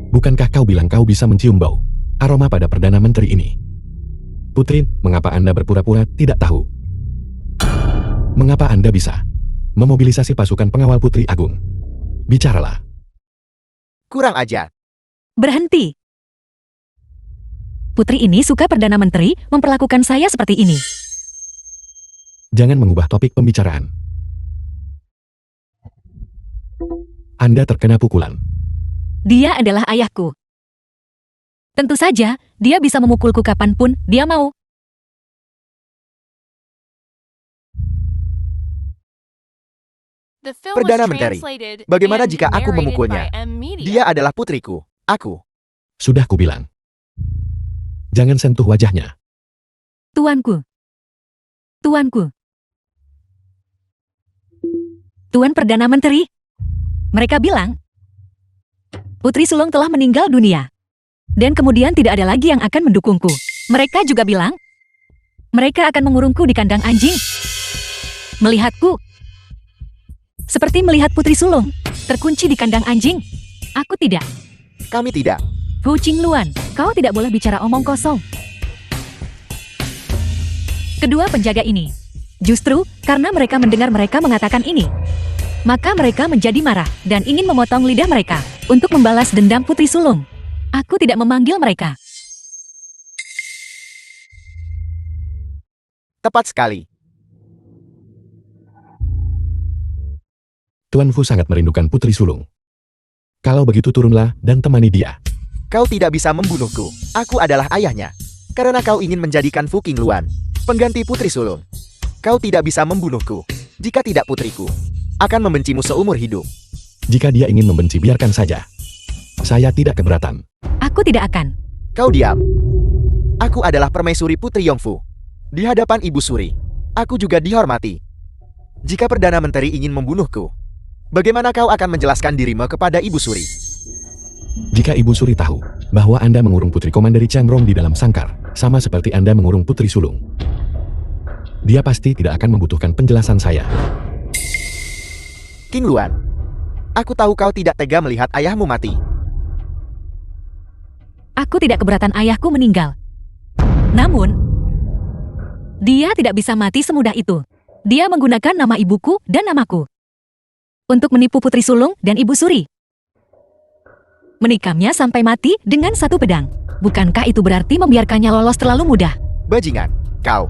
Bukankah kau bilang kau bisa mencium bau aroma pada Perdana Menteri ini? Putri, mengapa Anda berpura-pura tidak tahu? Mengapa Anda bisa memobilisasi pasukan pengawal Putri Agung? Bicaralah. kurang ajar. Berhenti. Putri ini suka Perdana Menteri memperlakukan saya seperti ini. Jangan mengubah topik pembicaraan. Anda terkena pukulan. Dia adalah ayahku. Tentu saja, dia bisa memukulku kapanpun dia mau. Perdana Menteri, bagaimana jika aku memukulnya? Dia adalah putriku. Aku. Sudah kubilang. Jangan sentuh wajahnya. Tuanku. Tuanku. Tuan Perdana Menteri. Mereka bilang, Putri Sulung telah meninggal dunia. Dan kemudian tidak ada lagi yang akan mendukungku. Mereka juga bilang, mereka akan mengurungku di kandang anjing. Melihatku, seperti melihat Putri Sulung, terkunci di kandang anjing. Aku tidak. Kami tidak. Hu Qingluan, kau tidak boleh bicara omong kosong. Kedua penjaga ini, justru karena mereka mendengar mereka mengatakan ini, maka mereka menjadi marah dan ingin memotong lidah mereka untuk membalas dendam Putri Sulung. Aku tidak memanggil mereka. Tepat sekali. Tuan Fu sangat merindukan Putri Sulung. Kalau begitu turunlah dan temani dia. Kau tidak bisa membunuhku. Aku adalah ayahnya. Karena kau ingin menjadikan Fu Qingluan pengganti Putri Sulung. Kau tidak bisa membunuhku. Jika tidak putriku akan membencimu seumur hidup. Jika dia ingin membenci, biarkan saja. Saya tidak keberatan. Aku tidak akan. Kau diam. Aku adalah permaisuri Putri Yongfu. Di hadapan Ibu Suri, aku juga dihormati. Jika Perdana Menteri ingin membunuhku, bagaimana kau akan menjelaskan dirimu kepada Ibu Suri? Jika Ibu Suri tahu bahwa Anda mengurung Putri Komanderi Changrong di dalam sangkar, sama seperti Anda mengurung Putri Sulung, dia pasti tidak akan membutuhkan penjelasan saya. Qingluan, aku tahu kau tidak tega melihat ayahmu mati. Aku tidak keberatan ayahku meninggal. Namun, dia tidak bisa mati semudah itu. Dia menggunakan nama ibuku dan namaku untuk menipu Putri Sulung dan Ibu Suri. Menikamnya sampai mati dengan satu pedang. Bukankah itu berarti membiarkannya lolos terlalu mudah? Bajingan, kau.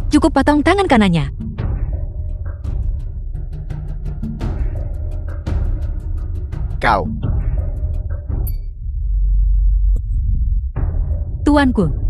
Cukup potong tangan kanannya. Kau. Tuanku.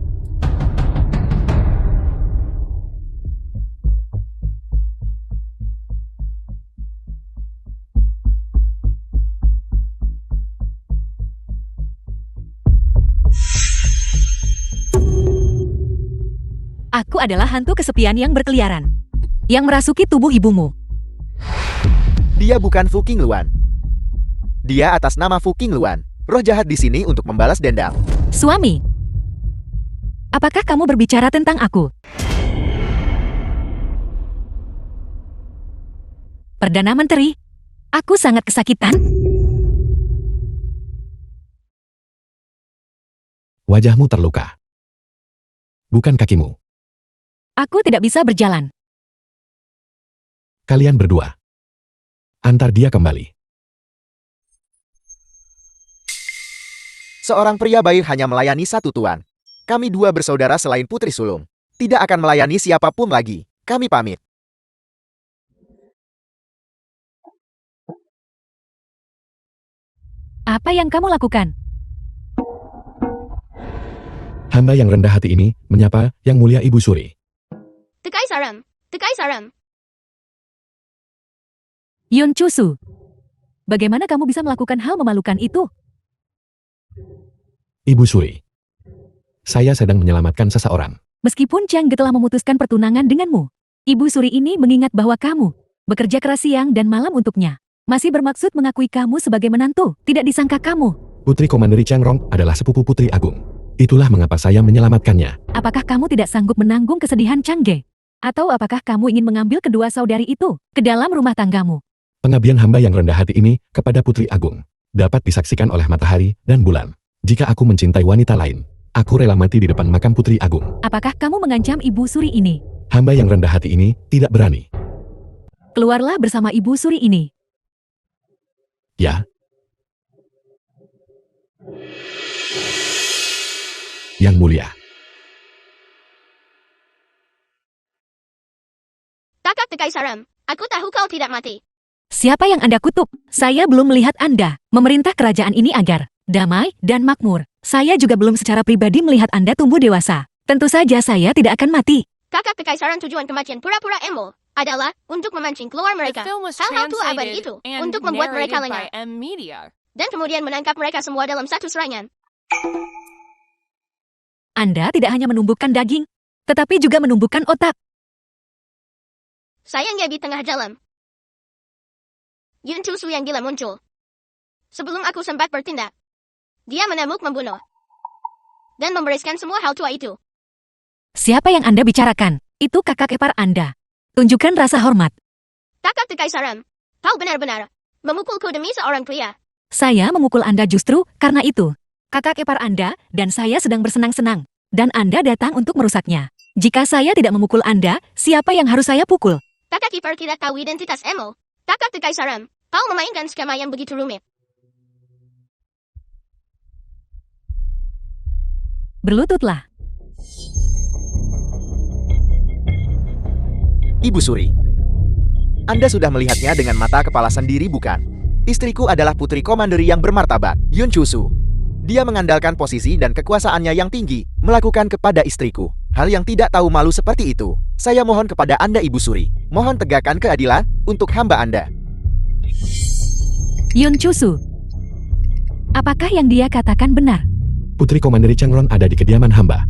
Aku adalah hantu kesepian yang berkeliaran, yang merasuki tubuh ibumu. Dia bukan Fu Qingluan. Dia atas nama Fu Qingluan. Roh jahat di sini untuk membalas dendam. Suami, apakah kamu berbicara tentang aku? Perdana Menteri, aku sangat kesakitan. Wajahmu terluka. Bukan kakimu. Aku tidak bisa berjalan. Kalian berdua. Antar dia kembali. Seorang pria baik hanya melayani satu tuan. Kami dua bersaudara selain Putri Sulung. Tidak akan melayani siapapun lagi. Kami pamit. Apa yang kamu lakukan? Hamba yang rendah hati ini menyapa Yang Mulia Ibu Suri. Tekai saram. Yun Chusu. Bagaimana kamu bisa melakukan hal memalukan itu? Ibu Suri. Saya sedang menyelamatkan seseorang. Meskipun Chang Ge telah memutuskan pertunangan denganmu, Ibu Suri ini mengingat bahwa kamu bekerja keras siang dan malam untuknya. Masih bermaksud mengakui kamu sebagai menantu. Tidak disangka kamu. Putri Komanderi Changrong adalah sepupu Putri Agung. Itulah mengapa saya menyelamatkannya. Apakah kamu tidak sanggup menanggung kesedihan Chang Ge? Atau apakah kamu ingin mengambil kedua saudari itu ke dalam rumah tanggamu? Pengabdian hamba yang rendah hati ini kepada Putri Agung dapat disaksikan oleh matahari dan bulan. Jika aku mencintai wanita lain, aku rela mati di depan makam Putri Agung. Apakah kamu mengancam Ibu Suri ini? Hamba yang rendah hati ini tidak berani. Keluarlah bersama Ibu Suri ini. Ya. Yang Mulia. Kakak Tekai saram. Aku tahu kau tidak mati. Siapa yang Anda kutuk? Saya belum melihat Anda memerintah kerajaan ini agar damai dan makmur. Saya juga belum secara pribadi melihat Anda tumbuh dewasa. Tentu saja saya tidak akan mati. Kakak Tekai saran tujuan kematian pura-pura emo adalah untuk memancing keluar mereka. Hal-hal tua abadi itu untuk membuat mereka lengah. Dan kemudian menangkap mereka semua dalam satu serangan. Anda tidak hanya menumbuhkan daging, tetapi juga menumbuhkan otak. Sayangnya di tengah jalan, Yun Chusu yang gila muncul. Sebelum aku sempat bertindak, dia menamuk membunuh. Dan membereskan semua hal tua itu. Siapa yang Anda bicarakan? Itu kakak ipar Anda. Tunjukkan rasa hormat. Kakak Tekai saram. Kau benar-benar memukulku demi seorang pria. Saya memukul Anda justru karena itu. Kakak ipar Anda dan saya sedang bersenang-senang. Dan Anda datang untuk merusaknya. Jika saya tidak memukul Anda, siapa yang harus saya pukul? Kakak ipar tidak tahu identitas emo. Kakak Tekai saram. Kau memainkan skema yang begitu rumit. Berlututlah. Ibu Suri. Anda sudah melihatnya dengan mata kepala sendiri bukan? Istriku adalah putri komanderi yang bermartabat, Yun Chusu. Dia mengandalkan posisi dan kekuasaannya yang tinggi, melakukan kepada istriku hal yang tidak tahu malu seperti itu. Saya mohon kepada Anda Ibu Suri, mohon tegakkan keadilan untuk hamba Anda. Yun Chusu. Apakah yang dia katakan benar? Putri Komanderi Changrong ada di kediaman hamba.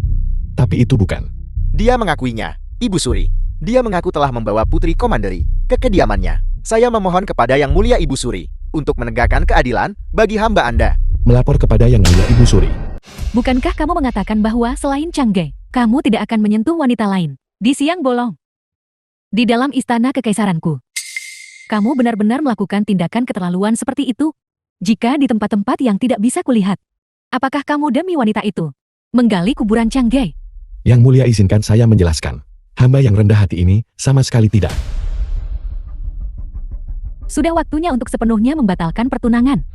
Tapi itu bukan. Dia mengakuinya, Ibu Suri. Dia mengaku telah membawa putri komanderi ke kediamannya. Saya memohon kepada Yang Mulia Ibu Suri untuk menegakkan keadilan bagi hamba Anda. Melapor kepada Yang Mulia Ibu Suri. Bukankah kamu mengatakan bahwa selain Chang Ge, kamu tidak akan menyentuh wanita lain di siang bolong di dalam istana kekaisaranku? Kamu benar-benar melakukan tindakan keterlaluan seperti itu? Jika di tempat-tempat yang tidak bisa kulihat, apakah kamu demi wanita itu menggali kuburan Chang Ge? Yang Mulia izinkan saya menjelaskan. Hamba yang rendah hati ini sama sekali tidak. Sudah waktunya untuk sepenuhnya membatalkan pertunangan.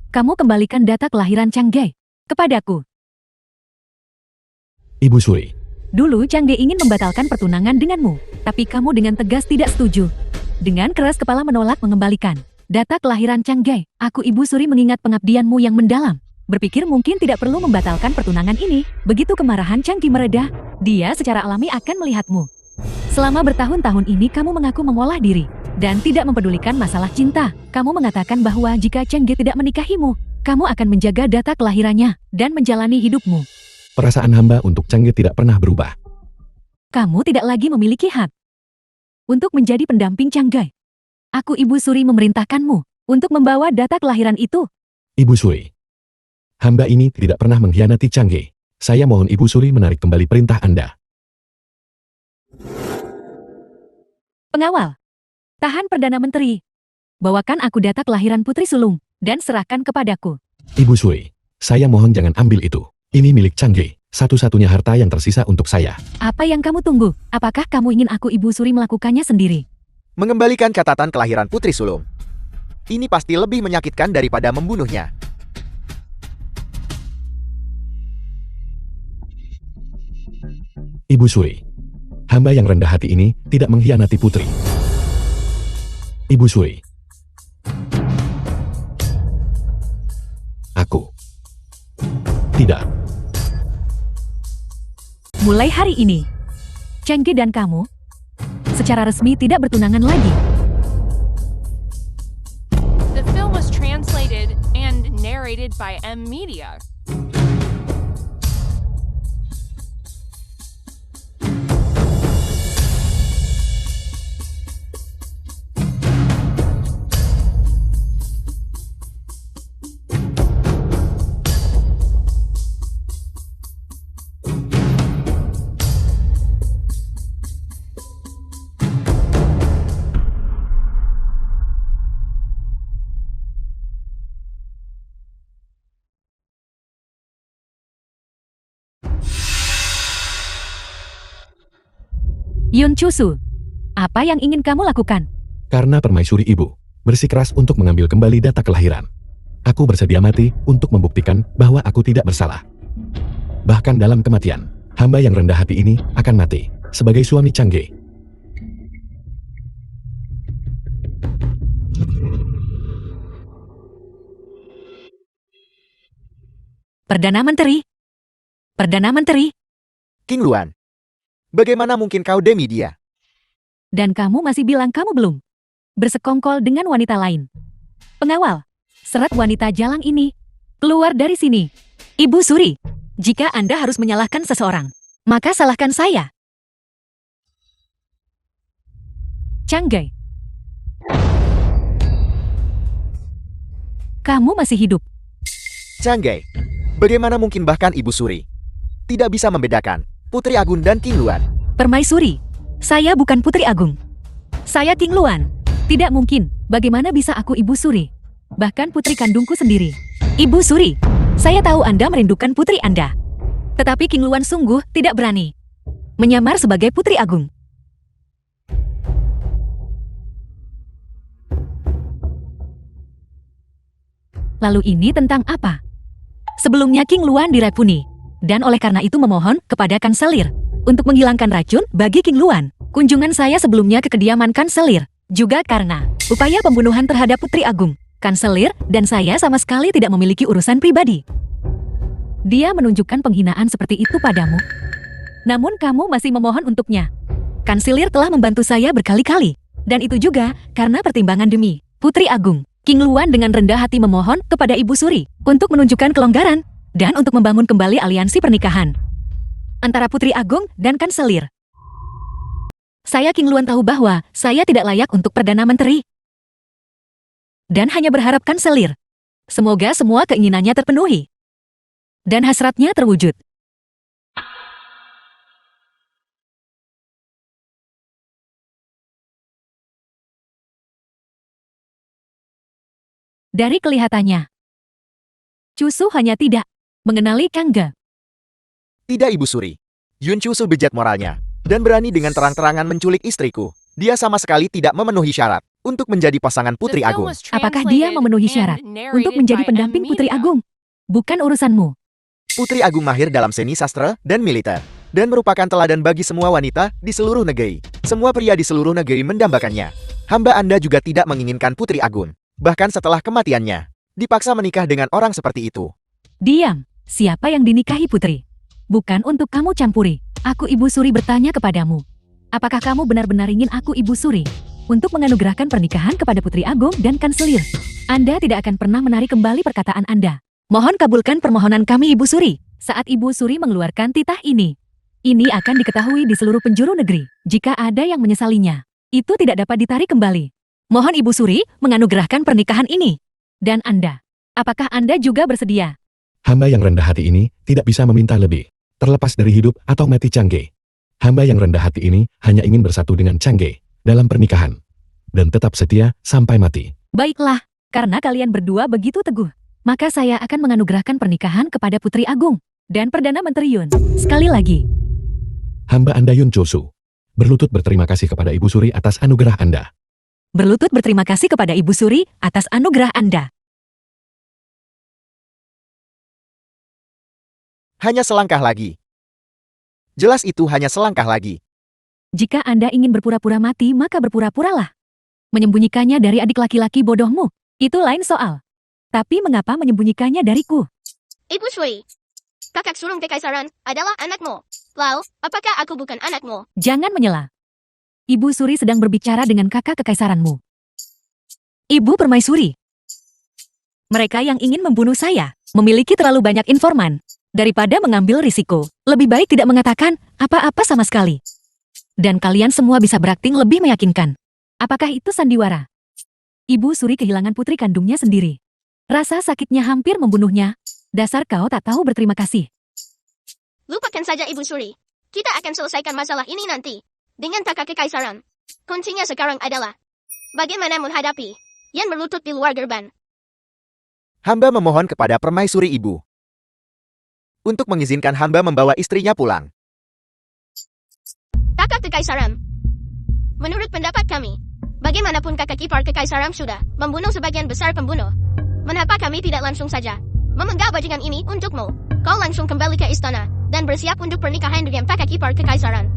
Kamu kembalikan data kelahiran Chang Ge kepadaku. Ibu Suri. Dulu Chang Ge ingin membatalkan pertunangan denganmu, tapi kamu dengan tegas tidak setuju. Dengan keras kepala menolak mengembalikan data kelahiran Chang Ge. Aku Ibu Suri mengingat pengabdianmu yang mendalam. Berpikir mungkin tidak perlu membatalkan pertunangan ini. Begitu kemarahan Chang Ge mereda, dia secara alami akan melihatmu. Selama bertahun-tahun ini kamu mengaku mengolah diri dan tidak mempedulikan masalah cinta. Kamu mengatakan bahwa jika Chang Ge tidak menikahimu, kamu akan menjaga data kelahirannya dan menjalani hidupmu. Perasaan hamba untuk Chang Ge tidak pernah berubah. Kamu tidak lagi memiliki hak untuk menjadi pendamping Chang Ge. Aku Ibu Suri memerintahkanmu untuk membawa data kelahiran itu. Ibu Suri. Hamba ini tidak pernah mengkhianati Chang Ge. Saya mohon Ibu Suri menarik kembali perintah Anda. Pengawal, tahan Perdana Menteri. Bawakan aku data kelahiran Putri Sulung dan serahkan kepadaku. Ibu Suri, saya mohon jangan ambil itu. Ini milik Chang Ge, satu-satunya harta yang tersisa untuk saya. Apa yang kamu tunggu? Apakah kamu ingin aku Ibu Suri melakukannya sendiri? Mengembalikan catatan kelahiran Putri Sulung. Ini pasti lebih menyakitkan daripada membunuhnya. Ibu Suri, hamba yang rendah hati ini tidak mengkhianati putri. Ibu Suri. tidak. Mulai hari ini, Changge dan kamu secara resmi tidak bertunangan lagi. The film was translated and narrated by M Media. Yun Chusu, apa yang ingin kamu lakukan? Karena permaisuri ibu bersikeras untuk mengambil kembali data kelahiran. Aku bersedia mati untuk membuktikan bahwa aku tidak bersalah. Bahkan dalam kematian, hamba yang rendah hati ini akan mati sebagai suami Changge. Perdana Menteri. Perdana Menteri, King Luan. Bagaimana mungkin kau demi dia? dan kamu masih bilang kamu belum bersekongkol dengan wanita lain. Pengawal, serat wanita jalang ini. Keluar dari sini. Ibu Suri, jika Anda harus menyalahkan seseorang, maka salahkan saya. Changge, kamu masih hidup. Changge. Bagaimana mungkin bahkan Ibu Suri tidak bisa membedakan Putri Agung dan King Luan? Permaisuri, saya bukan Putri Agung. Saya King Luan. Tidak mungkin, bagaimana bisa aku Ibu Suri? Bahkan putri kandungku sendiri. Ibu Suri, saya tahu Anda merindukan putri Anda. Tetapi King Luan sungguh tidak berani menyamar sebagai Putri Agung. Lalu ini tentang apa? Sebelumnya King Luan diracuni, dan oleh karena itu memohon kepada kanselir untuk menghilangkan racun bagi King Luan. Kunjungan saya sebelumnya ke kediaman kanselir, juga karena upaya pembunuhan terhadap Putri Agung. Kanselir dan saya sama sekali tidak memiliki urusan pribadi. Dia menunjukkan penghinaan seperti itu padamu. Namun kamu masih memohon untuknya. Kanselir telah membantu saya berkali-kali, dan itu juga karena pertimbangan demi Putri Agung. King Luan dengan rendah hati memohon kepada Ibu Suri untuk menunjukkan kelonggaran dan untuk membangun kembali aliansi pernikahan antara Putri Agung dan Kanselir. Saya King Luan tahu bahwa saya tidak layak untuk Perdana Menteri. Dan hanya berharap Kanselir. Semoga semua keinginannya terpenuhi. Dan hasratnya terwujud. Dari kelihatannya, Chusu hanya tidak mengenali Changge. Tidak Ibu Suri. Yun Chusu bejat moralnya dan berani dengan terang-terangan menculik istriku. Dia sama sekali tidak memenuhi syarat untuk menjadi pasangan Putri Agung. Apakah dia memenuhi syarat untuk menjadi pendamping Putri Agung? Bukan urusanmu. Putri Agung mahir dalam seni sastra dan militer, dan merupakan teladan bagi semua wanita di seluruh negeri. Semua pria di seluruh negeri mendambakannya. Hamba Anda juga tidak menginginkan Putri Agung. Bahkan setelah kematiannya, dipaksa menikah dengan orang seperti itu. Diam. Siapa yang dinikahi Putri? Bukan untuk kamu campuri. Aku Ibu Suri bertanya kepadamu. Apakah kamu benar-benar ingin aku Ibu Suri untuk menganugerahkan pernikahan kepada Putri Agung dan Kanselir? Anda tidak akan pernah menarik kembali perkataan Anda. Mohon kabulkan permohonan kami Ibu Suri. Saat Ibu Suri mengeluarkan titah ini akan diketahui di seluruh penjuru negeri. Jika ada yang menyesalinya, itu tidak dapat ditarik kembali. Mohon Ibu Suri menganugerahkan pernikahan ini. Dan Anda, apakah Anda juga bersedia? Hamba yang rendah hati ini tidak bisa meminta lebih, terlepas dari hidup atau mati Changge. Hamba yang rendah hati ini hanya ingin bersatu dengan Changge dalam pernikahan dan tetap setia sampai mati. Baiklah, karena kalian berdua begitu teguh, maka saya akan menganugerahkan pernikahan kepada Putri Agung dan Perdana Menteri Yun. Sekali lagi, Hamba Anda Yun Chosu berlutut berterima kasih kepada Ibu Suri atas anugerah Anda. berlutut berterima kasih kepada Ibu Suri atas anugerah Anda. Hanya selangkah lagi. Jelas itu hanya selangkah lagi. Jika Anda ingin berpura-pura mati, maka berpura-puralah. Menyembunyikannya dari adik laki-laki bodohmu, itu lain soal. Tapi mengapa menyembunyikannya dariku? Ibu Suri, Kakak sulung kekaisaran adalah anakmu. Lalu, apakah aku bukan anakmu? Jangan menyela. Ibu Suri sedang berbicara dengan kakak kekaisaranmu. Ibu Permaisuri. Mereka yang ingin membunuh saya memiliki terlalu banyak informan. Daripada mengambil risiko, lebih baik tidak mengatakan apa-apa sama sekali. Dan kalian semua bisa berakting lebih meyakinkan. Apakah itu sandiwara? Ibu Suri kehilangan putri kandungnya sendiri. Rasa sakitnya hampir membunuhnya. Dasar kau tak tahu berterima kasih. Lupakan saja Ibu Suri. Kita akan selesaikan masalah ini nanti. Dengan kakak kekaisaran. Kuncinya sekarang adalah bagaimana menghadapi yang berlutut di luar gerbang. Hamba memohon kepada Permaisuri Ibu untuk mengizinkan hamba membawa istrinya pulang. Kakak kekaisaran. Menurut pendapat kami, bagaimanapun kakak ipar kekaisaran sudah membunuh sebagian besar pembunuh. Mengapa kami tidak langsung saja memenggal bajingan ini untukmu? Kau langsung kembali ke istana dan bersiap untuk pernikahan dengan kakak ipar kekaisaran.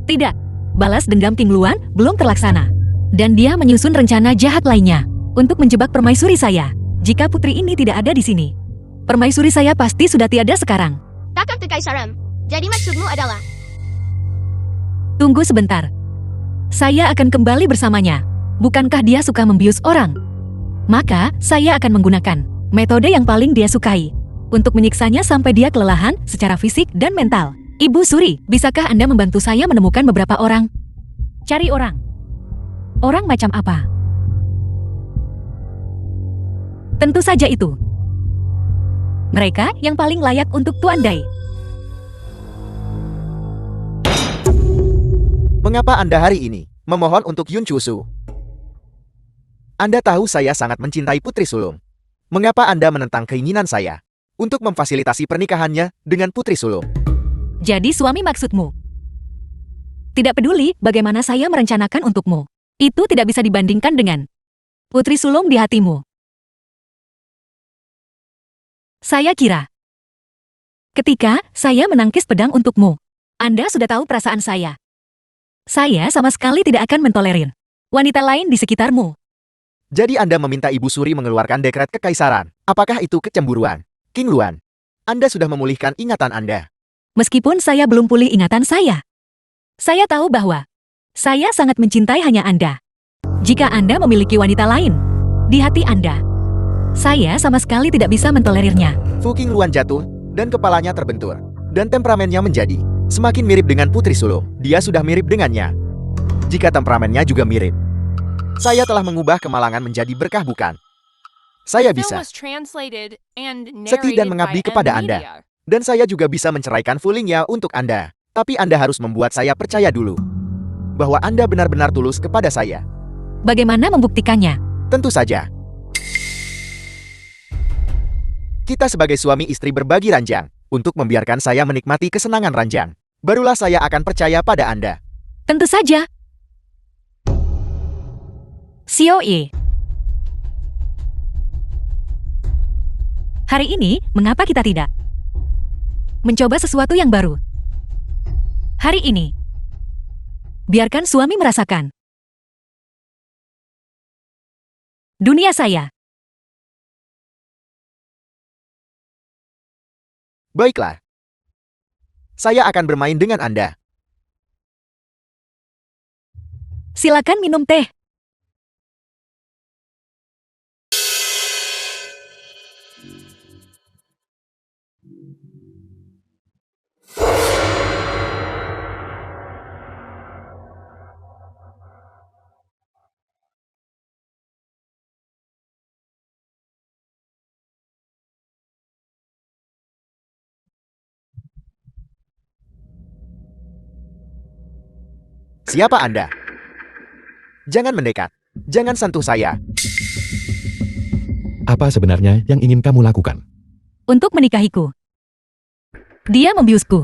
Tidak. Balas dendam King Luan belum terlaksana. Dan dia menyusun rencana jahat lainnya untuk menjebak permaisuri saya. Jika putri ini tidak ada di sini, permaisuri saya pasti sudah tiada sekarang. Kakak kekaisaran, jadi maksudmu adalah Tunggu sebentar. Saya akan kembali bersamanya. Bukankah dia suka membius orang? Maka, saya akan menggunakan metode yang paling dia sukai untuk menyiksanya sampai dia kelelahan secara fisik dan mental. Ibu Suri, bisakah Anda membantu saya menemukan beberapa orang? Cari orang. Orang macam apa? Tentu saja itu. Mereka yang paling layak untuk Tuan Dai. Mengapa Anda hari ini memohon untuk Yun Chusu? Anda tahu saya sangat mencintai putri sulung. Mengapa Anda menentang keinginan saya untuk memfasilitasi pernikahannya dengan putri sulung? Jadi suami maksudmu? Tidak peduli bagaimana saya merencanakan untukmu. Itu tidak bisa dibandingkan dengan putri sulung di hatimu. Saya kira, ketika saya menangkis pedang untukmu, Anda sudah tahu perasaan saya. Saya sama sekali tidak akan mentolerir wanita lain di sekitarmu. Jadi Anda meminta Ibu Suri mengeluarkan dekret kekaisaran. Apakah itu kecemburuan? King Luan, Anda sudah memulihkan ingatan Anda. Meskipun saya belum pulih ingatan saya tahu bahwa saya sangat mencintai hanya Anda. Jika Anda memiliki wanita lain di hati Anda, saya sama sekali tidak bisa mentolerirnya. Fu King Luan jatuh dan kepalanya terbentur. Dan temperamennya menjadi semakin mirip dengan putri sulung. Dia sudah mirip dengannya. Jika temperamennya juga mirip, saya telah mengubah kemalangan menjadi berkah bukan? Saya bisa setia dan mengabdi kepada Anda. Dan saya juga bisa menceraikan Fu Lingya untuk Anda. Tapi Anda harus membuat saya percaya dulu bahwa Anda benar-benar tulus kepada saya. Bagaimana membuktikannya? Tentu saja. Kita sebagai suami istri berbagi ranjang untuk membiarkan saya menikmati kesenangan ranjang. Barulah saya akan percaya pada Anda. Tentu saja. Xiao-Ye. Hari ini, mengapa kita tidak mencoba sesuatu yang baru? Hari ini, biarkan suami merasakan dunia saya. Baiklah. Saya akan bermain dengan Anda. Silakan minum teh. Siapa Anda? Jangan mendekat. Jangan sentuh saya. Apa sebenarnya yang ingin kamu lakukan? Untuk menikahiku. Dia membiusku.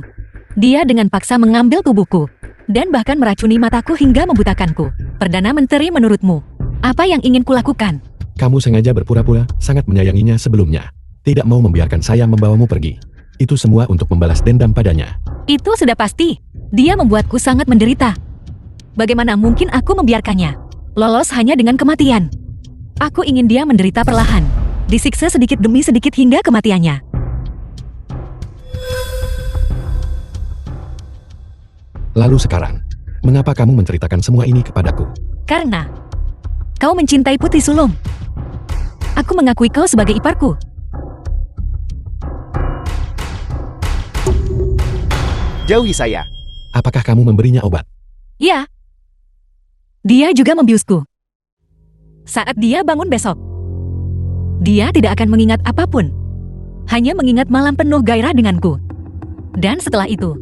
Dia dengan paksa mengambil tubuhku. Dan bahkan meracuni mataku hingga membutakanku. Perdana Menteri menurutmu, apa yang ingin kulakukan? Kamu sengaja berpura-pura sangat menyayanginya sebelumnya. Tidak mau membiarkan saya membawamu pergi. Itu semua untuk membalas dendam padanya. Itu sudah pasti. Dia membuatku sangat menderita. Bagaimana mungkin aku membiarkannya lolos hanya dengan kematian? Aku ingin dia menderita perlahan, disiksa sedikit demi sedikit hingga kematiannya. Lalu sekarang, mengapa kamu menceritakan semua ini kepadaku? Karena kau mencintai Putri Sulung. Aku mengakui kau sebagai iparku. Jauhi saya. Apakah kamu memberinya obat? Ya. Dia juga membiusku. Saat dia bangun besok, dia tidak akan mengingat apapun. Hanya mengingat malam penuh gairah denganku. Dan setelah itu,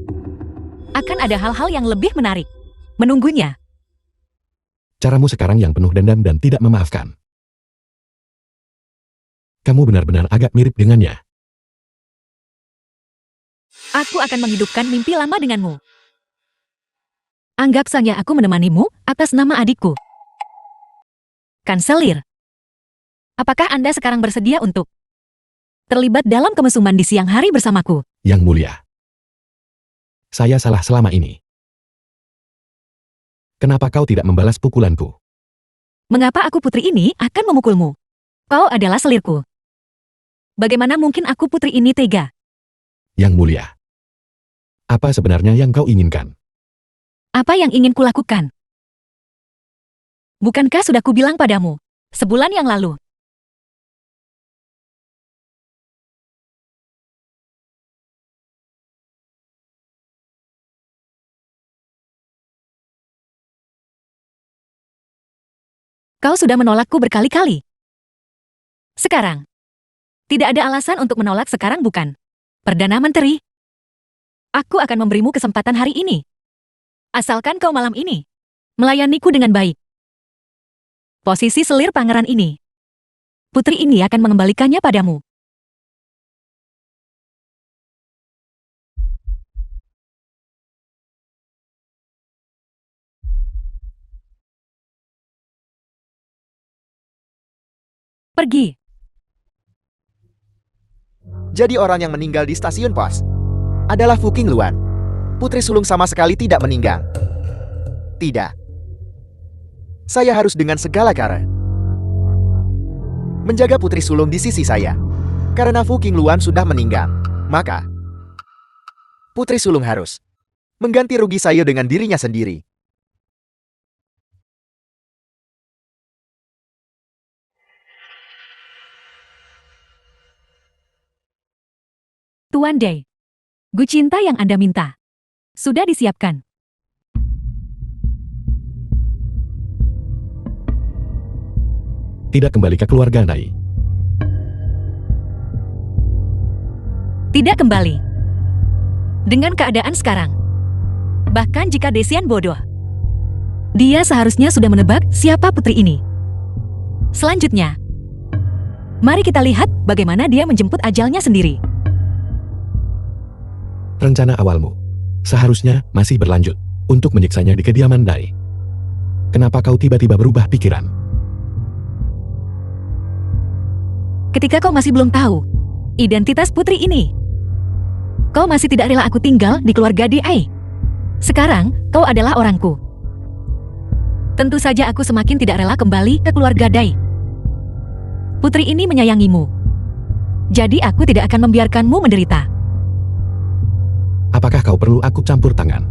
akan ada hal-hal yang lebih menarik menunggunya. Caramu sekarang yang penuh dendam dan tidak memaafkan. Kamu benar-benar agak mirip dengannya. Aku akan menghidupkan mimpi lama denganmu. Anggap saja aku menemanimu atas nama adikku. Kanselir, apakah Anda sekarang bersedia untuk terlibat dalam kemesuman di siang hari bersamaku? Yang mulia. Saya salah selama ini. Kenapa kau tidak membalas pukulanku? Mengapa aku putri ini akan memukulmu? Kau adalah selirku. Bagaimana mungkin aku putri ini tega? Yang mulia. Apa sebenarnya yang kau inginkan? Apa yang ingin kulakukan? Bukankah sudah kubilang padamu sebulan yang lalu? Kau sudah menolakku berkali-kali. Sekarang, tidak ada alasan untuk menolak sekarang bukan? Perdana Menteri, aku akan memberimu kesempatan hari ini. Asalkan kau malam ini melayaniku dengan baik. Posisi selir pangeran ini, putri ini akan mengembalikannya padamu. Pergi. Jadi orang yang meninggal di stasiun pos adalah Fuking Luan. Putri sulung sama sekali tidak meninggal. Tidak. Saya harus dengan segala cara menjaga putri sulung di sisi saya. Karena Fuking Luan sudah meninggal, maka putri sulung harus mengganti rugi saya dengan dirinya sendiri. Tuan Day, gu cinta yang Anda minta sudah disiapkan. Tidak kembali ke keluarga Nai. Tidak kembali. Dengan keadaan sekarang. Bahkan jika Desian bodoh, dia seharusnya sudah menebak siapa putri ini. Selanjutnya, mari kita lihat bagaimana dia menjemput ajalnya sendiri. Rencana awalmu seharusnya masih berlanjut untuk menyiksanya di kediaman Dai. Kenapa kau tiba-tiba berubah pikiran? Ketika kau masih belum tahu identitas putri ini, kau masih tidak rela aku tinggal di keluarga DI. Sekarang, kau adalah orangku. Tentu saja aku semakin tidak rela kembali ke keluarga Dai. Putri ini menyayangimu. Jadi aku tidak akan membiarkanmu menderita. Apakah kau perlu aku campur tangan?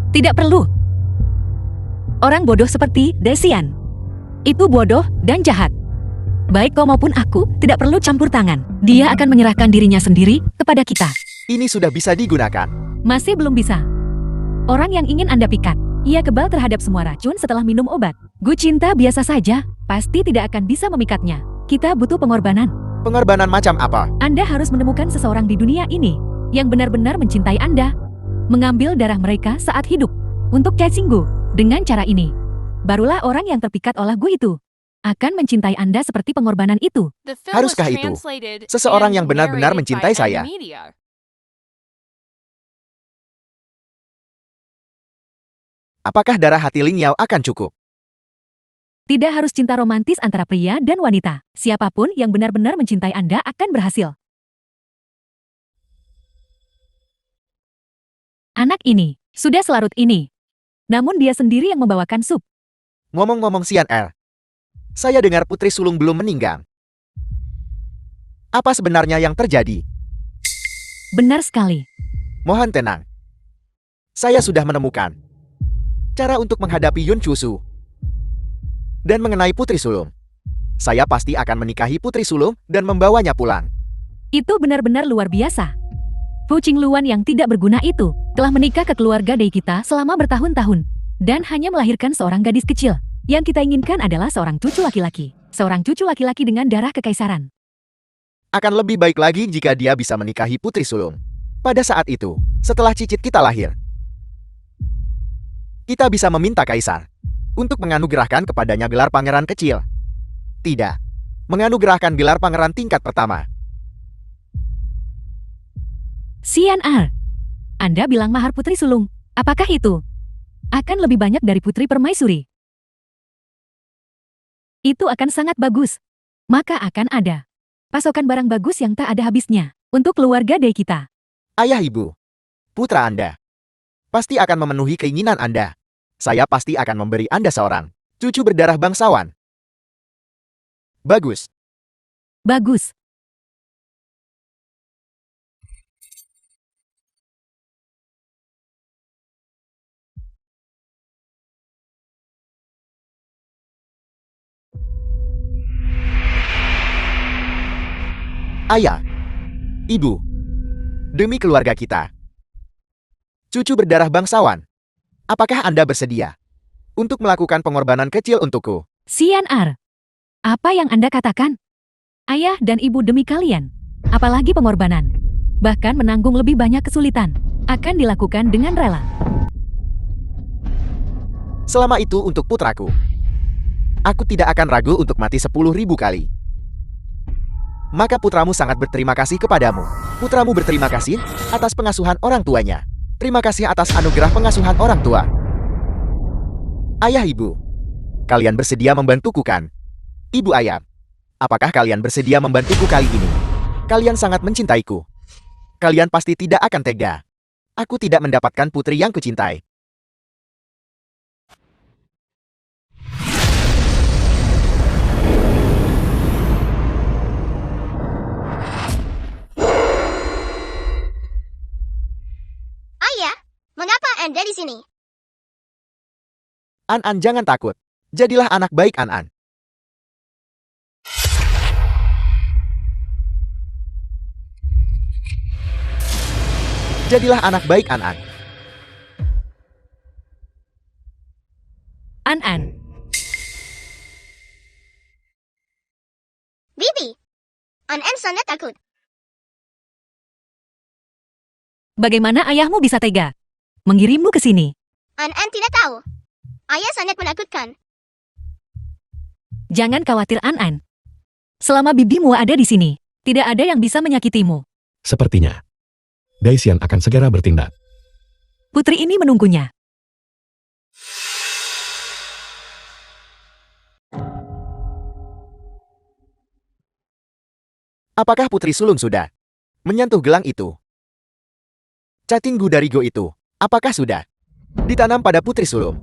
Tidak perlu. Orang bodoh seperti Desian itu bodoh dan jahat. Baik kau maupun aku tidak perlu campur tangan. Dia akan menyerahkan dirinya sendiri kepada kita. Ini sudah bisa digunakan. Masih belum bisa. Orang yang ingin Anda pikat, ia kebal terhadap semua racun setelah minum obat. Gu cinta biasa saja, pasti tidak akan bisa memikatnya. Kita butuh pengorbanan. Pengorbanan macam apa? Anda harus menemukan seseorang di dunia ini yang benar-benar mencintai Anda, mengambil darah mereka saat hidup untuk catching Gu. Dengan cara ini, barulah orang yang terpikat oleh Gu itu akan mencintai Anda seperti pengorbanan itu. The film Haruskah was itu translated seseorang and yang benar-benar narrated mencintai by saya? Media. Apakah darah hati Ling Yao akan cukup? Tidak harus cinta romantis antara pria dan wanita. Siapapun yang benar-benar mencintai Anda akan berhasil. Anak ini sudah selarut ini. Namun dia sendiri yang membawakan sup. Ngomong-ngomong Sian Er, saya dengar putri sulung belum meninggal. Apa sebenarnya yang terjadi? Benar sekali. Mohon tenang. Saya sudah menemukan cara untuk menghadapi Yun Chusu. Dan mengenai Putri Sulung, saya pasti akan menikahi Putri Sulung dan membawanya pulang. Itu benar-benar luar biasa. Fu Qingluan yang tidak berguna itu telah menikah ke keluarga Dai kita selama bertahun-tahun dan hanya melahirkan seorang gadis kecil. Yang kita inginkan adalah seorang cucu laki-laki. Seorang cucu laki-laki dengan darah kekaisaran. Akan lebih baik lagi jika dia bisa menikahi Putri Sulung. Pada saat itu, setelah cicit kita lahir, kita bisa meminta kaisar untuk menganugerahkan kepadanya gelar pangeran kecil. Tidak, menganugerahkan gelar pangeran tingkat pertama. Xian Er, Anda bilang mahar Putri Sulung. Apakah itu akan lebih banyak dari Putri Permaisuri? Itu akan sangat bagus. Maka akan ada pasokan barang bagus yang tak ada habisnya untuk keluarga Dai kita. Ayah ibu, putra Anda pasti akan memenuhi keinginan Anda. Saya pasti akan memberi Anda seorang cucu berdarah bangsawan. Bagus. Bagus. Ayah, ibu, demi keluarga kita, cucu berdarah bangsawan, apakah Anda bersedia untuk melakukan pengorbanan kecil untukku? Xian Er, apa yang Anda katakan? Ayah dan ibu demi kalian, apalagi pengorbanan, bahkan menanggung lebih banyak kesulitan, akan dilakukan dengan rela. Selama itu untuk putraku, aku tidak akan ragu untuk mati 10.000 kali. Maka putramu sangat berterima kasih kepadamu. Putramu berterima kasih atas pengasuhan orang tuanya. Terima kasih atas anugerah pengasuhan orang tua. Ayah ibu, kalian bersedia membantuku kan? Ibu ayah, apakah kalian bersedia membantuku kali ini? Kalian sangat mencintaiku. Kalian pasti tidak akan tega. Aku tidak mendapatkan putri yang kucintai. Ayah, mengapa Anda di sini? An-An jangan takut. Jadilah anak baik An-An. Jadilah anak baik An-An. An-An, Bibi, An-An sangat takut. bagaimana ayahmu bisa tega mengirimmu ke sini? An-An tidak tahu. Ayah sangat menakutkan. Jangan khawatir An-An. Selama bibimu ada di sini, tidak ada yang bisa menyakitimu. Sepertinya, Daisian akan segera bertindak. Putri ini menunggunya. Apakah Putri Sulung sudah menyentuh gelang itu? Cacing Gu dari Go itu, apakah sudah ditanam pada Putri Sulung?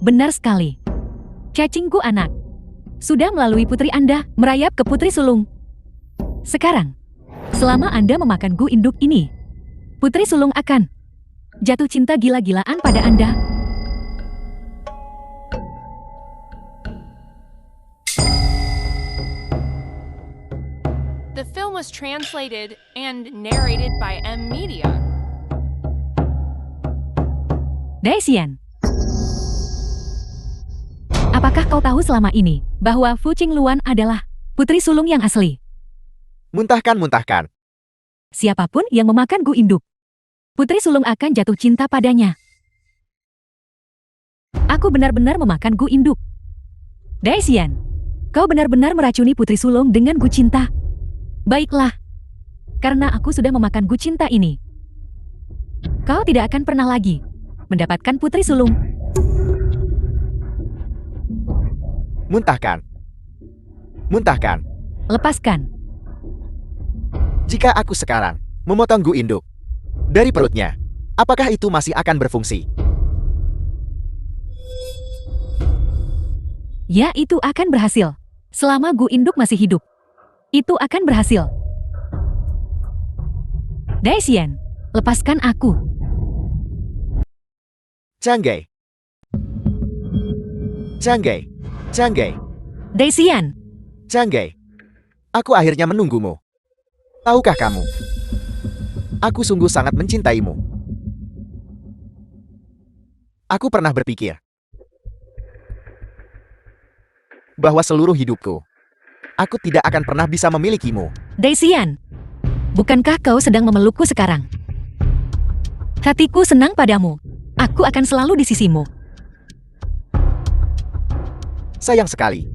Benar sekali. Cacingku anak. Sudah melalui putri Anda merayap ke Putri Sulung. Sekarang, selama Anda memakan gu induk ini, Putri Sulung akan jatuh cinta gila-gilaan pada Anda. The film was translated and narrated by M Media. Daisian, apakah kau tahu selama ini bahwa Fu Qingluan adalah Putri Sulung yang asli? Muntahkan, muntahkan. Siapapun yang memakan gu induk, Putri Sulung akan jatuh cinta padanya. Aku benar-benar memakan gu induk. Daisian, kau benar-benar meracuni Putri Sulung dengan gu cinta. Baiklah, karena aku sudah memakan gu cinta ini, kau tidak akan pernah lagi mendapatkan Putri Sulung. Muntahkan. Muntahkan. Lepaskan. Jika aku sekarang memotong gu induk dari perutnya, apakah itu masih akan berfungsi? Ya, itu akan berhasil. Selama gu induk masih hidup, itu akan berhasil. Daisian, lepaskan aku. Changge. Changge. Changge. Daisian, Changge. Aku akhirnya menunggumu. Tahukah kamu? Aku sungguh sangat mencintaimu. Aku pernah berpikir bahwa seluruh hidupku, aku tidak akan pernah bisa memilikimu. Daisian. Bukankah kau sedang memelukku sekarang? Hatiku senang padamu. Aku akan selalu di sisimu. Sayang sekali.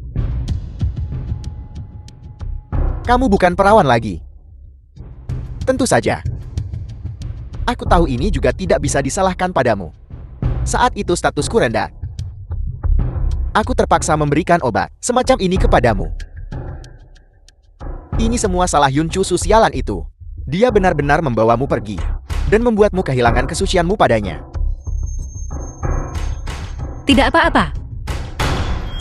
Kamu bukan perawan lagi. Tentu saja. Aku tahu ini juga tidak bisa disalahkan padamu. Saat itu statusku rendah. Aku terpaksa memberikan obat semacam ini kepadamu. Ini semua salah Yuncu Susialan itu. Dia benar-benar membawamu pergi dan membuatmu kehilangan kesucianmu padanya. Tidak apa-apa.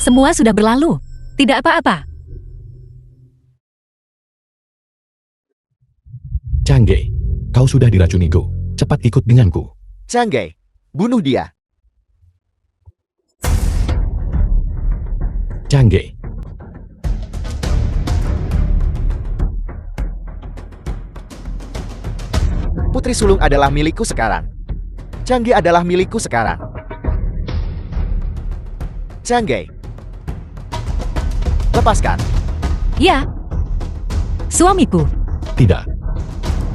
Semua sudah berlalu. Tidak apa-apa. Changge, kau sudah diracuni Go. Cepat ikut denganku. Changge, bunuh dia. Changge, Putri Sulung adalah milikku sekarang. Changge adalah milikku sekarang. Changge. Lepaskan. Ya. Suamiku. tidak.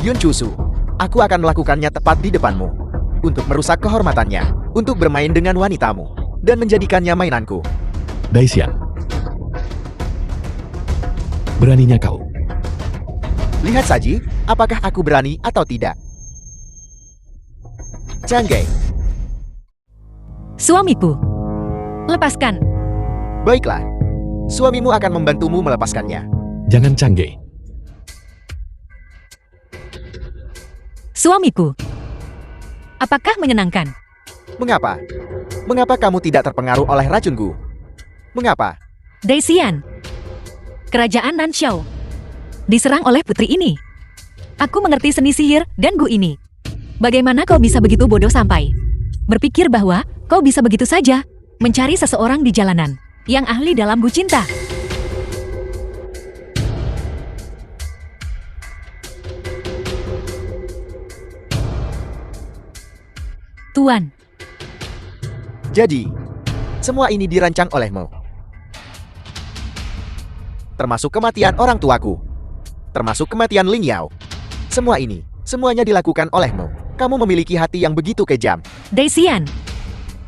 Yun Chusu, aku akan melakukannya tepat di depanmu. Untuk merusak kehormatannya, untuk bermain dengan wanitamu, dan menjadikannya mainanku. Daisian. Beraninya kau. Lihat saja, apakah aku berani atau tidak. Changge, Suamiku. Lepaskan. baiklah. Suamimu akan membantumu melepaskannya. Jangan Changge. Suamiku. Apakah menyenangkan? Mengapa? Mengapa kamu tidak terpengaruh oleh racunku? Mengapa? Daisian. Kerajaan Nanxiao diserang oleh putri ini. Aku mengerti seni sihir dan Gu ini. Bagaimana kau bisa begitu bodoh sampai berpikir bahwa kau bisa begitu saja mencari seseorang di jalanan yang ahli dalam Gu cinta? Tuan, Jadi, semua ini dirancang olehmu. Termasuk kematian orang tuaku. Termasuk kematian Ling Yao. Semua ini, semuanya dilakukan olehmu. Kamu memiliki hati yang begitu kejam. Daisian,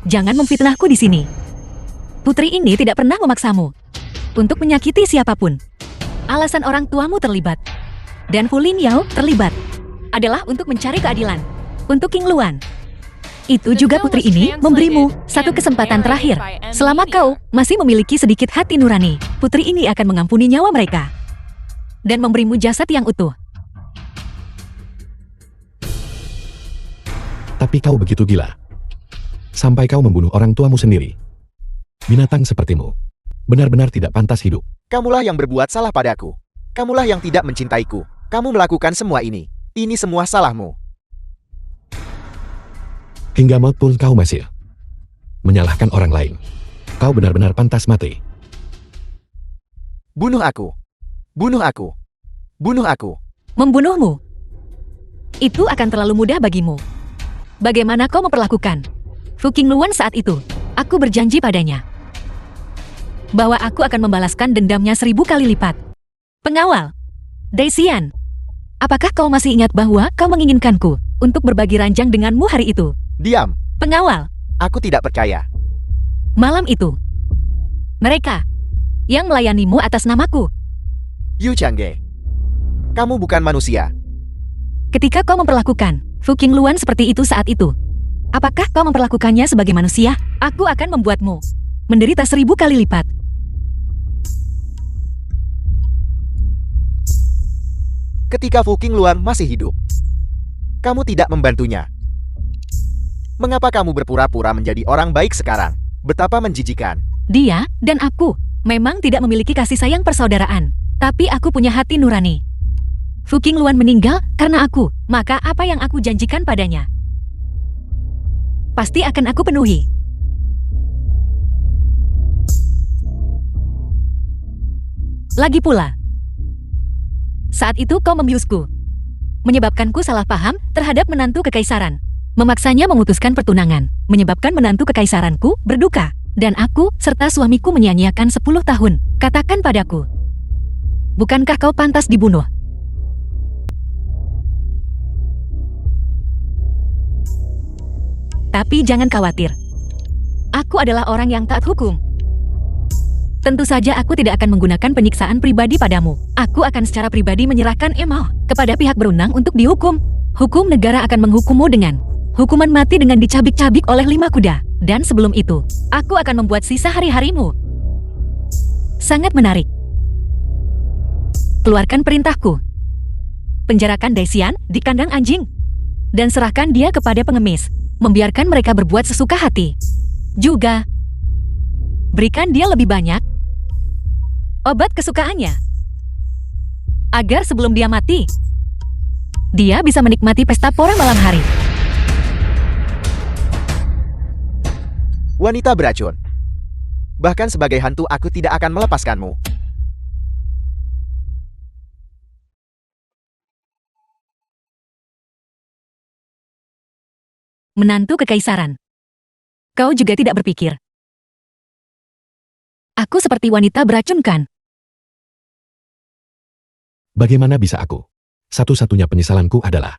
jangan memfitnahku di sini. Putri ini tidak pernah memaksamu untuk menyakiti siapapun. Alasan orang tuamu terlibat dan Fu Lin Yao terlibat adalah untuk mencari keadilan untuk King Luan. Itu juga putri ini memberimu satu kesempatan terakhir. Selama kau masih memiliki sedikit hati nurani, putri ini akan mengampuni nyawa mereka dan memberimu jasad yang utuh. Tapi kau begitu gila. Sampai kau membunuh orang tuamu sendiri. Binatang sepertimu benar-benar tidak pantas hidup. Kamulah yang berbuat salah padaku. Kamulah yang tidak mencintaiku. Kamu melakukan semua ini. Ini semua salahmu. Hingga maut pun kau masih menyalahkan orang lain. Kau benar-benar pantas mati. Bunuh aku. Bunuh aku. Bunuh aku. Membunuhmu itu akan terlalu mudah bagimu. Bagaimana kau memperlakukan Fu King Luan saat itu? Aku berjanji padanya bahwa aku akan membalaskan dendamnya 1000 kali lipat. Pengawal, Daisian, apakah kau masih ingat bahwa kau menginginkanku untuk berbagi ranjang denganmu hari itu? Diam. Pengawal, Aku tidak percaya. malam itu mereka yang melayanimu atas namaku. Yu Changge. Kamu bukan manusia. Ketika kau memperlakukan Fu King Luan seperti itu saat itu, apakah kau memperlakukannya sebagai manusia? Aku akan membuatmu menderita 1000 kali lipat. Ketika Fu King Luan masih hidup, kamu tidak membantunya. Mengapa kamu berpura-pura menjadi orang baik sekarang? Betapa menjijikan. Dia dan aku memang tidak memiliki kasih sayang persaudaraan, tapi aku punya hati nurani. Fu King Luan meninggal karena aku, maka apa yang aku janjikan padanya? pasti akan aku penuhi. Lagi pula, saat itu kau membiusku, menyebabkanku salah paham terhadap menantu kekaisaran. Memaksanya memutuskan pertunangan, menyebabkan menantu kekaisaranku berduka. Dan aku serta suamiku menyia-nyiakan 10 tahun. Katakan padaku, bukankah kau pantas dibunuh? Tapi jangan khawatir. Aku adalah orang yang taat hukum. Tentu saja aku tidak akan menggunakan penyiksaan pribadi padamu. Aku akan secara pribadi menyerahkan Emma kepada pihak berwenang untuk dihukum. Hukum negara akan menghukummu dengan hukuman mati dengan dicabik-cabik oleh 5 kuda. Dan sebelum itu, aku akan membuat sisa hari-harimu. Sangat menarik. Keluarkan perintahku. Penjarakan Daisian di kandang anjing. Dan serahkan dia kepada pengemis. Membiarkan mereka berbuat sesuka hati. Juga, berikan dia lebih banyak obat kesukaannya. Agar sebelum dia mati, dia bisa menikmati pesta pora malam hari. Wanita beracun. Bahkan sebagai hantu aku tidak akan melepaskanmu. Menantu kekaisaran. Kau juga tidak berpikir. Aku seperti wanita beracun kan? Bagaimana bisa aku? Satu-satunya penyesalanku adalah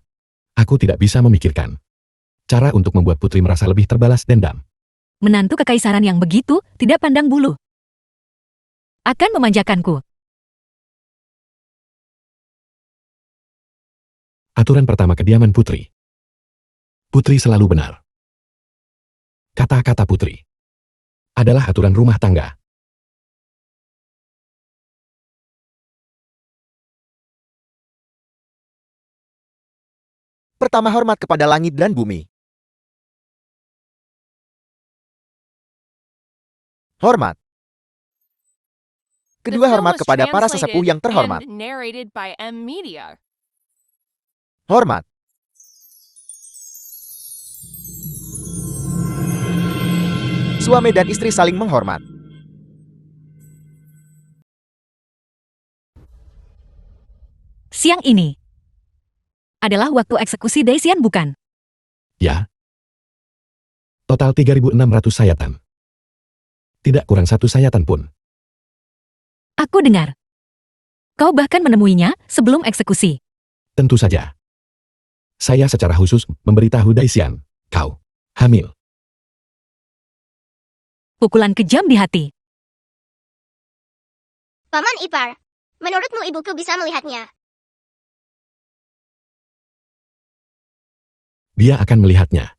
aku tidak bisa memikirkan cara untuk membuat putri merasa lebih terbalas dendam. Menantu kekaisaran yang begitu tidak pandang bulu akan memanjakanku. Aturan pertama kediaman putri. Putri selalu benar. Kata-kata putri adalah aturan rumah tangga. Pertama, hormat kepada langit dan bumi. Hormat. The Kedua, film hormat was kepada para sesepuh translated yang terhormat. and narrated by M Media. Hormat. Suami dan istri saling menghormat. Siang ini adalah waktu eksekusi Daisian, bukan? Ya. Total 3.600 sayatan. Tidak kurang 1 sayatan pun. Aku dengar. Kau bahkan menemuinya sebelum eksekusi. Tentu saja. Saya secara khusus memberitahu Daisian, kau hamil. Pukulan kejam di hati. Paman ipar, menurutmu ibuku bisa melihatnya? Dia akan melihatnya.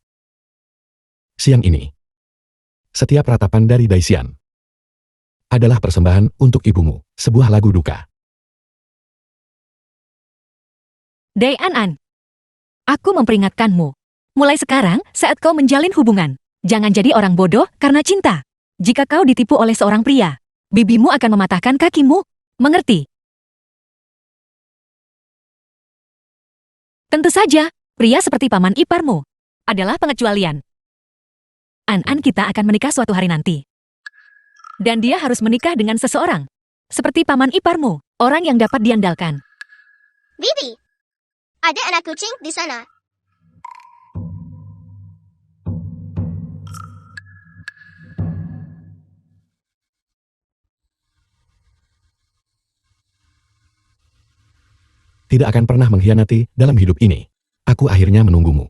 Siang ini. Setiap ratapan dari Daisian adalah persembahan untuk ibumu, sebuah lagu duka. Dai An-an, aku memperingatkanmu. Mulai sekarang, saat kau menjalin hubungan, jangan jadi orang bodoh karena cinta. Jika kau ditipu oleh seorang pria, bibimu akan mematahkan kakimu. Mengerti? Tentu saja, pria seperti paman iparmu adalah pengecualian. An-an kita akan menikah suatu hari nanti. Dan dia harus menikah dengan seseorang. Seperti paman iparmu, orang yang dapat diandalkan. Bibi, ada anak kucing di sana. Tidak akan pernah mengkhianati dalam hidup ini. Aku akhirnya menunggumu.